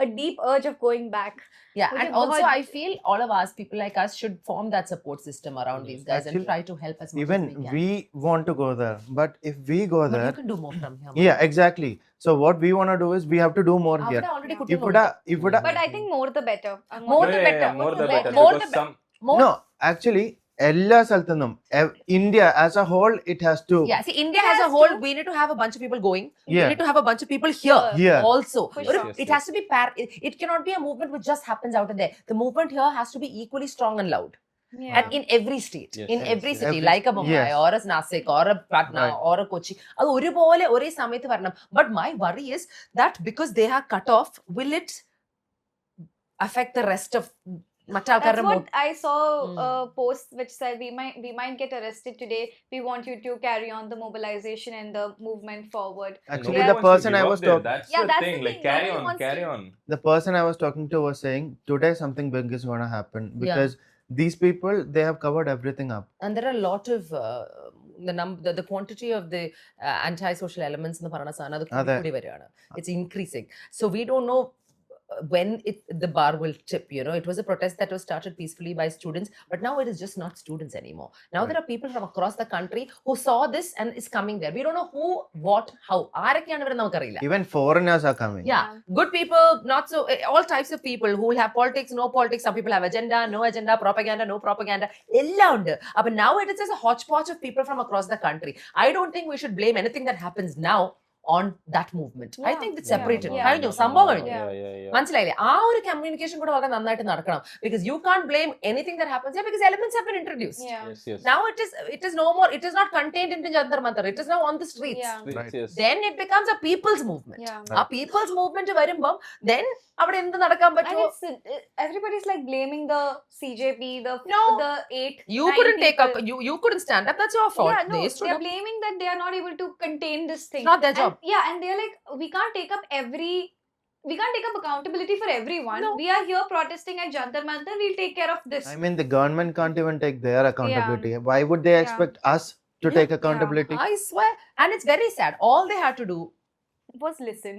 a deep urge of going back. Yeah, मुझे and also बहुत- I feel all of us, people like us, should form that support system around these guys and Actually, try to help as much even as we can. we want to go there, but if we go But there, you can do more from here. yeah, exactly. So what we want to do is we have to do more here. അവിടെ already Yeah. കുട്ടികളുണ്ട്. But I think more the better. More the better. More the better. More Because the some More, No, actually, എല്ലാ സ്ഥലത്തു നിന്നും India as a whole, it has to. yeah, see, India It as a has whole, to. we need to have a bunch of people going. We Yeah. need to have a bunch of people here Here. also. For Or sure. it has to be it cannot be a movement which just happens out of there. The movement here has to be equally strong and loud. Yeah. And in every state, Yes, in yes, every yes. city, Every- like a Mumbai yes. or a Nasik or a Patna Right. or a Kochi, അത് ഒരുപോലെ ഒരേ സമയത്ത് വരണം. But my worry is that because they are cut off, will it affect the rest of That's what I saw a post which said we might get arrested today. We want you to carry on the mobilization and the movement forward. Actually, nobody the wants to person give I up was there. talking, That's Yeah, the that's thing. the Like thing. carry Nobody wants on. the person I was talking to was saying today something big is going to happen because these people, they have covered everything up. And there are a lot of the quantity of the anti-social elements in the Paranasana, it's increasing. So we don't know when the bar will tip. It was a protest that was started peacefully by students, but now it is just not students anymore. Now there are people from across the country who saw this and is coming there. We don't know who, what, how. Even foreigners are coming. Yeah, good people, not so, all types of people who will have politics, no politics. Some people have agenda, no agenda, propaganda, no propaganda. But now it is just a hodgepodge of people from across the country. I don't think we should blame anything that happens now on that movement. I think it's separated. മനസ്സിലായില്ലേ? ആ ഒരു communication കൂടെ വളരെ നന്നായിട്ട് നടക്കണം. Because you can't blame anything that happens here because elements have been introduced. Now it is no more, it is not contained into Jantar Mantar. It is now on the streets. Then it becomes a people's movement. A people's movement വരുമ്പം then അവിടെ എന്ത് നടക്കാൻ പറ്റുമോ? Everybody's like blaming the CJP, the 8. You couldn't take you couldn't stand up. That's your fault. Yeah, no, they're blaming that they are not able to contain this thing. It's not their job. And they're like, we can't take up accountability for everyone. We are here protesting at Jantar Mantar. We'll take care of this. I mean, the government can't even take their accountability. Why would they expect us to take accountability? I swear. And it's very sad. All they had to do was listen.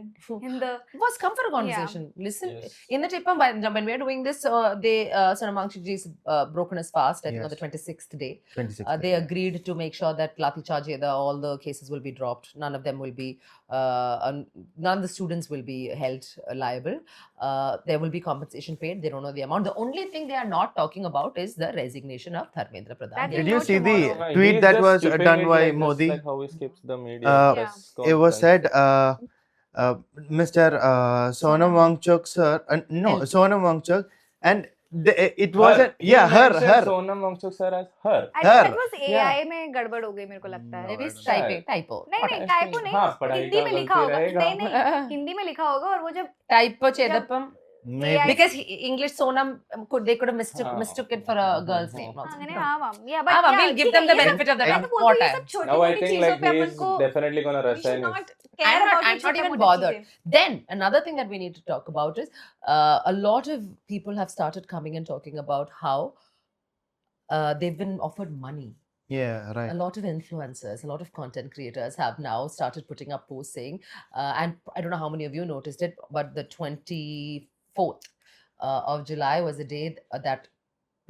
Was come for a conversation. Listen. In the tip, when we're doing this, Sonam Wangchukji's broken his fast, I think on the 26th day. They agreed to make sure that Lathi Charge, all the cases will be dropped. None of them will be, none of the students will be held liable. There will be compensation paid. They don't know the amount. The only thing they are not talking about is the resignation of Dharmendra Pradhan. Did you see the tweet that was done by Modi? Like how he skips the media. It was said, Mr. Sonam Wangchuk sir, Sonam Wangchuk, and it wasn't, her. Sonam Wangchuk sir as her. I think it was AI में गड़बड़ हो गई मेरे को लगता है. Maybe typo. नहीं typo नहीं. हिंदी में लिखा होगा. नहीं हिंदी में लिखा होगा और वो जब typo चेदपम. Because English Sonam they could have mistook it for a girl's name. But we'll give them the benefit of the doubt. Now I think like he is definitely gonna resign. I'm not even bothered. Then another thing that we need to talk about is a lot of people have started coming and talking about how they've been offered money. Yeah, right. A lot of influencers, a lot of content creators have now started putting up posts saying, and I don't know how many of you noticed it, but the 24th of July was the day that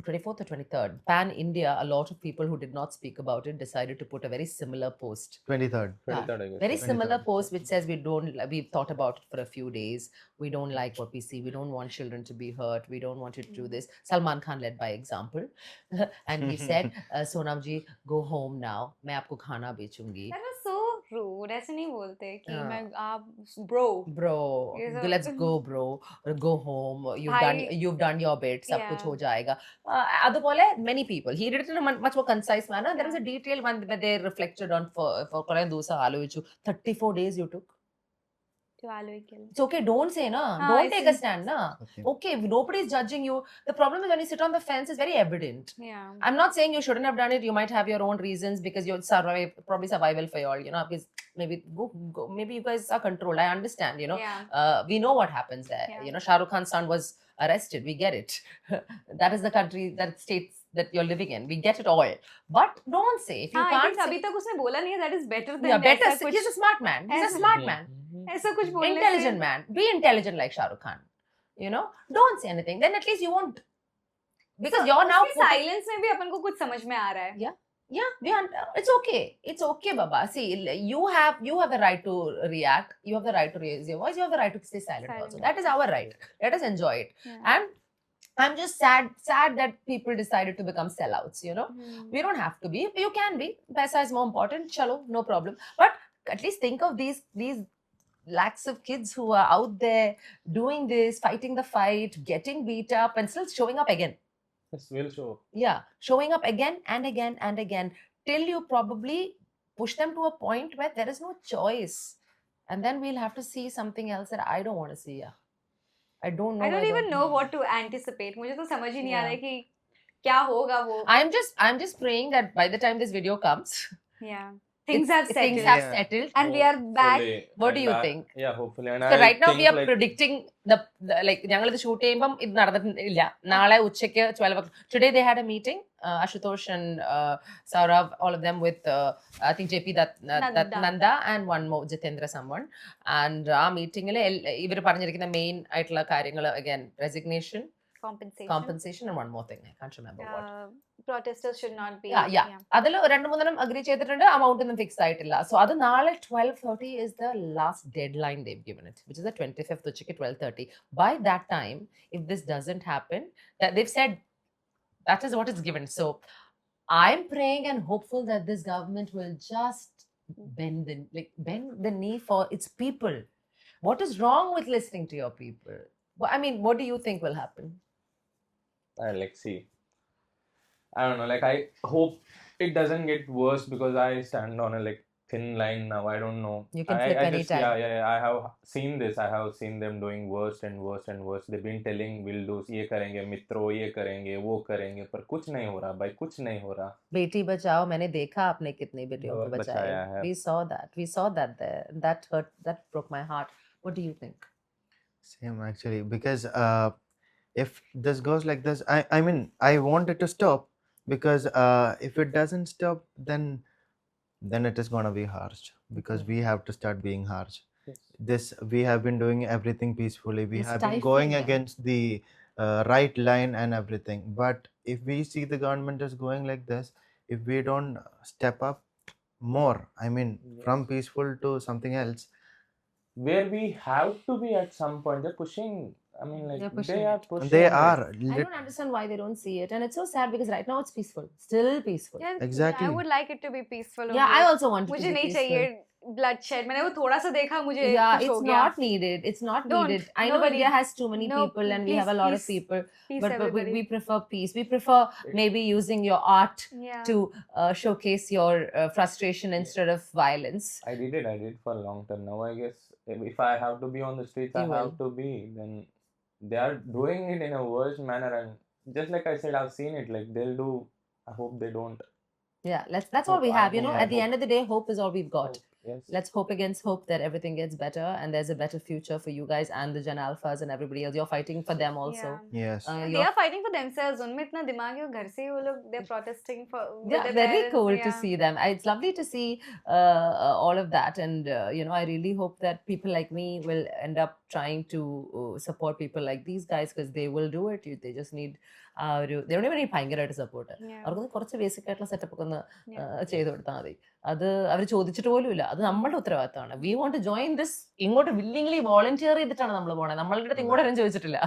24th or 23rd, Pan India, a lot of people who did not speak about it decided to put a very similar post. 23rd. I guess. Very similar post which says we've thought about it for a few days. We don't like what we see. We don't want children to be hurt. We don't want you to do this. Salman Khan led by example. And he said, Sonam ji, go home now. मैं आपको खाना बेचूंगी. That was so rude. ऐसे नहीं बोलते कि मैं आप bro. Let's go bro. Go home. You've done your bit. सब कुछ हो जाएगा. Adupole, many people. He did it in a much more concise manner. There was a detailed one where they reflected on for Korean dosa aloo 34 days you took. It's okay, don't say na. Don't take a stand na. Okay, nobody's judging you. The problem is when you sit on the fence is very evident. I'm not saying you shouldn't have done it. You might have your own reasons because you're probably survival for you all, because maybe maybe you guys are controlled. I understand, we know what happens there. Shah Rukh Khan's son was arrested. We get it. That is the country, that states that you're living in. We get it all. But don't say, if you can't say, अभी तक उसने बोला नहीं, that is better than better. He's a smart man. He's a smart man. ऐसा कुछ बोलने Intelligent man. Be intelligent like Shah Rukh Khan. Don't say anything. Then at least you won't. Because you're now silence में भी अपन को कुछ समझ में आ रहा है. Yeah, it's okay. It's okay, Baba. See, you have the right to react. You have the right to raise your voice. You have the right to stay silent also. That is our right. Let us enjoy it. And I'm just sad that people decided to become sellouts, We don't have to be. You can be. Paisa is more important. Chalo, no problem. But at least think of these lakhs of kids who are out there doing this, fighting the fight, getting beat up and still showing up again. Yes, we'll show. Yeah, showing up again and again and again till you probably push them to a point where there is no choice. And then we'll have to see something else that I don't want to see. I don't know. I don't even know what to anticipate. मुझे तो समझ ही नहीं आ रहा है कि क्या होगा वो. I'm just praying that by the time this video comes, things have Things settled. have Yeah. settled. And we are back. Hopefully. What do And you think? Yeah, hopefully. And So I right now think we are like, predicting the like ഞങ്ങൾ ഇത് shoot ചെയ്യുമ്പം ഇത് നടന്നിട്ടില്ല. നാളെ ഉച്ചയ്ക്ക് 12 o'clock. Today they had a meeting. Ashutosh and Saurav, all of them with I think JP Nanda and one more Jitendra someone. And ആ മീറ്റിംഗിൽ ഇവർ പറഞ്ഞിരിക്കുന്ന മെയിൻ ആയിട്ടുള്ള കാര്യങ്ങൾ again resignation, compensation and one more thing I can't remember what. Protesters should not be. Yeah. അതിൽ 2-3 agri ചെയ്തിട്ടുണ്ട്. amount ഒന്നും fix ആയിട്ടില്ല. സോ അത് നാളെ 12:30 is the last deadline they've given it, which is the 25th ഉച്ചയ്ക്ക് 12:30. By that time, if this doesn't happen, that they've said that is what is given. So I'm praying and hopeful that this government will just bend the knee for its people. What is wrong with listening to your people? I mean, what do you think will happen? like, see, I don't know, like, I hope it doesn't get worse because I stand on a like thin line now. I don't know. You can flip anytime. Yeah, I have seen this. I have seen them doing worse and worse and worse. They've been telling we'll do ये करेंगे मित्रों, ये करेंगे वो करेंगे, पर कुछ नहीं हो रहा भाई, कुछ नहीं हो रहा. बेटी बचाओ, मैंने देखा आपने कितनी बेटियों को बचाया है. We saw that there. That hurt, that broke my heart. What do you think? Same actually, because if this goes like this, I mean I want it to stop, because if it doesn't stop, then it is going to be harsh, because we have to start being harsh. Yes. This we have been doing everything peacefully, we It's have been stifling going them. against the right line and everything, but if we see the government is going like this, if we don't step up more, I mean from peaceful to something else, Where we have to be at some point, they're pushing. I mean, like, They're pushing they are it. pushing. they it. are I don't understand why they don't see it, and it's so sad because right now it's peaceful, still peaceful. Yeah, Exactly. I would like it to be peaceful. Yeah, only. I also want it to मुझे be नहीं peaceful. चाहिए bloodshed. मैंने वो थोड़ा सा देखा मुझे Yeah, कुछ हो it's गया. not needed. It's not Don't. needed. I know Nobody. India has too many No, people and we peace, have a lot of peace. people, Peace, but everybody. we prefer peace. We prefer maybe using your art Yeah. to showcase your frustration instead of violence. I did for a long time. Now I guess if I have to be on the streets, You I have will. to be. Then they are doing it in a worse manner, and just like I said, I've seen it. Like they'll do. I hope they don't. Yeah, that's all we Hope, I have. You know, hope, at the I end of the day, hope is all we've got. Hope, yes. Let's hope against hope that everything gets better and there's a better future for you guys and the Gen Alphas and everybody else. You're fighting for them also. Yeah. yes. They you're- are fighting for themselves. उनमें इतना दिमाग है वो घर से ही वो लोग they're protesting for. with Yeah, their very parents, cool to yeah. see them. It's lovely to see all of that, and you know, I really hope that people like me will end up trying to support people like these guys because they will do it. They just need they don't even need ഭയങ്കരമായിട്ട് support. Yeah. അവർക്ക് കുറച്ച് basic ആയിട്ടുള്ള setup ഒക്കെ ഒന്ന് Yeah. ചെയ്ത് കൊടുത്താൽ മതി. അത് അവർ ചോദിച്ചിട്ട് പോലും ഇല്ല. അത് നമ്മളുടെ ഉത്തരവാദിത്തമാണ്. We want to join this. ഇങ്ങോട്ട് വില്ലിംഗ്ലി വോളണ്ടിയർ ചെയ്തിട്ടാണ് നമ്മൾ പോണത്. നമ്മളുടെ അടുത്ത് ഇങ്ങോട്ട് ആരും ചോദിച്ചിട്ടില്ല.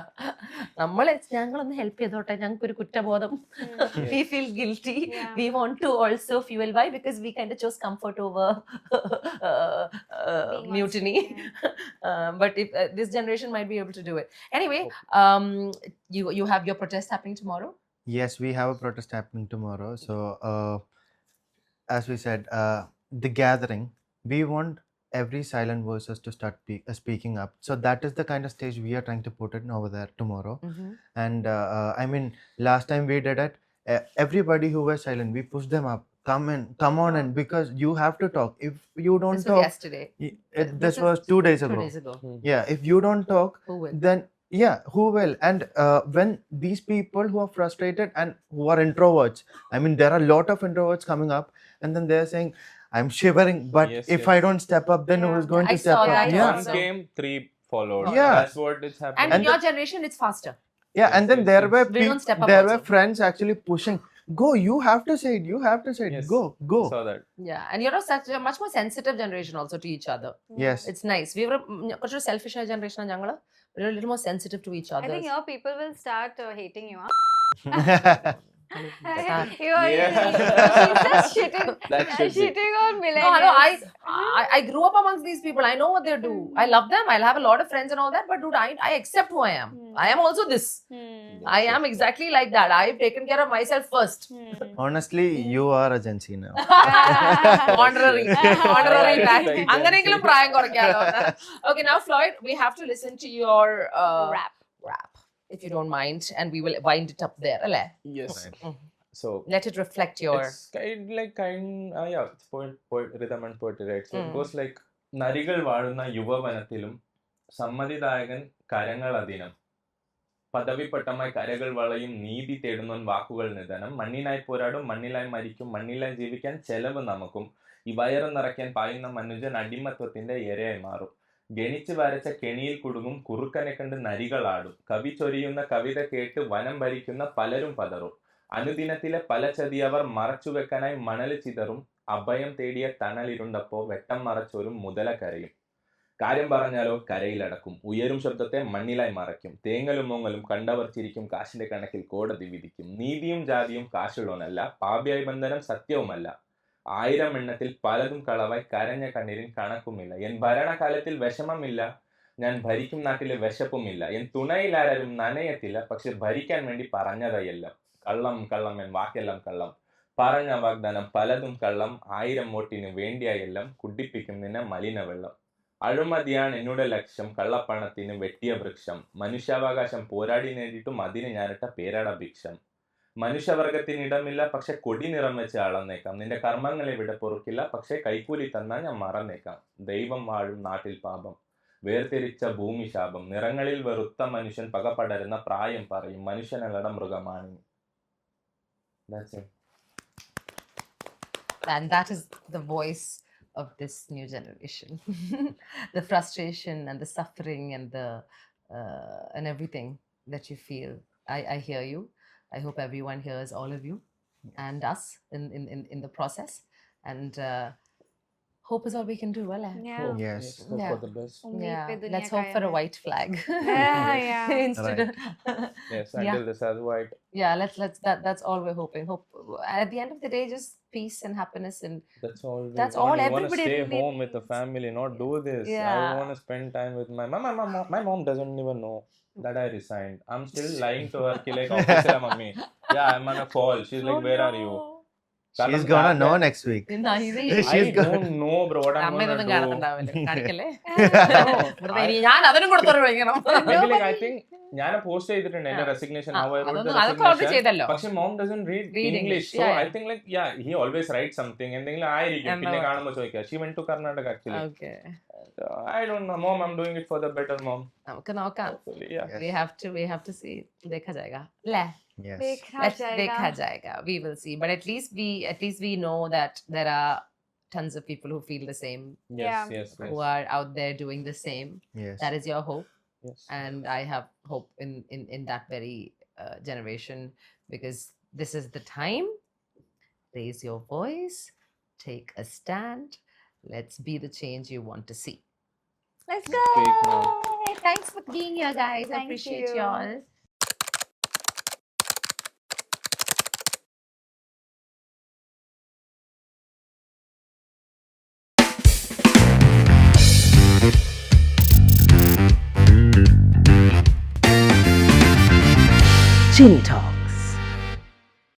ഞങ്ങളൊന്ന് ഹെൽപ്പ് ചെയ്തോട്ടെ, ഞങ്ങൾക്ക് ഒരു കുറ്റബോധം. We feel guilty. Yeah. We want to also fuel. Why? Because we kind of chose comfort over Being on mutiny. street, But if this generation might be able to do it. Anyway, you have your protest happening tomorrow. Yes, we have a protest happening tomorrow. So, as we said, the gathering, we want every silent voices to start speaking up. So that is the kind of stage we are trying to put it over there tomorrow. And I mean, last time we did it, everybody who was silent, we pushed them up. Come on in, because you have to talk. If you don't This was talk, yesterday. this was 2 days 2 ago. days ago. Yeah, if you don't talk, Who will? then yeah, who will? And when these people who are frustrated and who are introverts, I mean there are a lot of introverts coming up, and then they're saying I'm shivering, but Yes, if yes. I don't step up, then Yeah. who's going I to step saw up? that Yeah, also. One came, 3 followed. Yeah. That's what is happening. And in And your generation, it's faster. yeah, and then Yes, there yes. were We don't step up there were also. friends actually pushing, go, you have to say it, you have to say it, Yes. go. I saw that. Yeah, and you're such a much more sensitive generation also to each other. Yes. It's nice. We were a selfish generation, and we're a little more sensitive to each I other. think your people will start hating you. Huh? Sad. Yeah. She's just shitting, That should be. shitting on No, millennials. hello, I grew up amongst these people. I know what they do. I love them. I'll have a lot of friends and all that. But dude, I accept who I am. I am also this. I am exactly like that. I've taken care of myself first. Honestly, you are a Gen Z now. Honorary back. Like അങ്ങനെയെങ്കിലും പ്രായം കുറയ്ക്കാലോ. Okay, now Floyd, we have to listen to your Rap. if you don't mind, and we will wind it up there. അല്ലേ? Yes. So let it reflect your it's it's rhythm and poetry, right? So it goes like നരികൾ വാഴുന്ന യുവവനത്തിലും സമ്മതിദായകൻ കരങ്ങൾ അധീനം പദവിപ്പട്ടമായി കരകൾ വളയും നീതി തേടുന്നവൻ വാക്കുകൾ നിധനം മണ്ണിനായി പോരാടും മണ്ണിലായി മരിക്കും മണ്ണിലായി ജീവിക്കാൻ ചെലവ് നമുക്കും ഈ വയറ് നിറയ്ക്കാൻ പായുന്ന മനുജൻ അടിമത്വത്തിന്റെ ഇരയായി മാറും ഗണിച്ചു വരച്ച കെണിയിൽ കുടുങ്ങും കുറുക്കനെ കണ്ട് നരികളാടും കവി ചൊരിയുന്ന കവിത കേട്ട് വനം ഭരിക്കുന്ന പലരും പതറും അനുദിനത്തിലെ പല ചതി അവർ മറച്ചു വെക്കാനായി മണൽ ചിതറും അഭയം തേടിയ തണലിരുണ്ടപ്പോ വെട്ടം മറച്ചോരും മുതല കരയും കാര്യം പറഞ്ഞാലോ കരയിലടക്കും ഉയരും ശബ്ദത്തെ മണ്ണിലായി മറയ്ക്കും തേങ്ങലും മോങ്ങലും കണ്ടവർ ചിരിക്കും കാശിന്റെ കണക്കിൽ കോടതി വിധിക്കും നീതിയും ജാതിയും കാശുള്ളവനല്ല പാപിയായി ബന്ധനം സത്യവുമല്ല 1000 എണ്ണത്തിൽ പലതും കളവായി കരഞ്ഞ കണ്ണീരിൻ കണക്കുമില്ല എൻ ഭരണകാലത്തിൽ വിഷമമില്ല ഞാൻ ഭരിക്കും നാട്ടിലെ വിശപ്പുമില്ല എൻ തുണയിലാരും നനയത്തില്ല പക്ഷെ ഭരിക്കാൻ വേണ്ടി പറഞ്ഞതയെല്ലാം കള്ളം കള്ളം എൻ വാക്കെല്ലാം കള്ളം പറഞ്ഞ വാഗ്ദാനം പലതും കള്ളം 1000 വോട്ടിന് വേണ്ടിയായെല്ലാം കുടിപ്പിക്കും നിന്നെ മലിന വെള്ളം അഴിമതിയാണ് എന്നോട് ലക്ഷ്യം കള്ളപ്പണത്തിന് വെട്ടിയ വൃക്ഷം മനുഷ്യാവകാശം പോരാടി നേടിയിട്ടും അതിന് ഞാനിട്ട പേരാട ഭിക്ഷം മനുഷ്യവർഗത്തിന് ഇടമില്ല പക്ഷെ കൊടി നിറം വെച്ച് അളന്നേക്കാം നിന്റെ കർമ്മങ്ങളെ വിട പൊറുക്കില്ല പക്ഷെ കൈക്കൂലി തന്നാൽ ഞാൻ മറന്നേക്കാം ദൈവം വാഴും നാട്ടിൽ പാപം വേർതിരിച്ച ഭൂമി ശാപം നിറങ്ങളിൽ വെറുത്ത മനുഷ്യൻ പക പടരുന്ന പ്രായം പറയും മനുഷ്യനല്ലട മൃഗമാണ് That's it. And that is the voice of this new generation. The frustration and the suffering and the and everything that you feel. I hear you. I hope everyone hears all of you and us in the process. And hope is all we can do. Well, Yeah. Yes. Hope Yeah. for the best. Ummeed yeah. pe duniya Let's hope for a kaayam hai. white flag. Yeah. Instead of Yes, until this is white. yeah, let's that's all we're hoping. Hope at the end of the day, just peace and happiness and That's all. That's we want. all We want to everybody stay really home with the needs. family, not do this. I Yeah. want to spend time with my mom. My mom doesn't even know that I resigned. I'm still lying to her. Like, office la mummy. Yeah, I'm on a call. She's like, where are you? She's gonna know next week. I don't know, bro. What I'm gonna അമ്മയൊന്നും do. കാണുന്നുണ്ടാവില്ല കാണിക്കല്ലേ No, വെറുതെ ഇനി ഞാൻ അതിനും കൂടെ തുറന്നു വയ്ക്കണം Maybe like I think ഞാൻ post ചെയ്തിട്ടുണ്ട് എന്റെ റെസിഗ്നേഷൻ അതൊക്കെ ഓർഡർ ചെയ്തല്ലോ പക്ഷെ mom doesn't read Read English so yeah, I think like yeah he always write something എന്തെങ്കിലും ആയിരിക്കും എന്താ പിന്നെ കാണുമ്പോൾ ചോദിക്കുക she went to Karnataka actually okay I don't know mom I am doing it for the better mom നമുക്ക് നോക്കാം yeah we have to see देखा जाएगा ले Yes. देखा जाएगा we will see but at least we know that there are tons of people who feel the same yes who are out there doing the same Yes. that is your hope yes and I have hope in that very generation because this is the time. Raise your voice, take a stand, let's be the change you want to see. Let's go. Speak now. Thanks for being here guys. I Thank appreciate you. y'all. Genie Talk.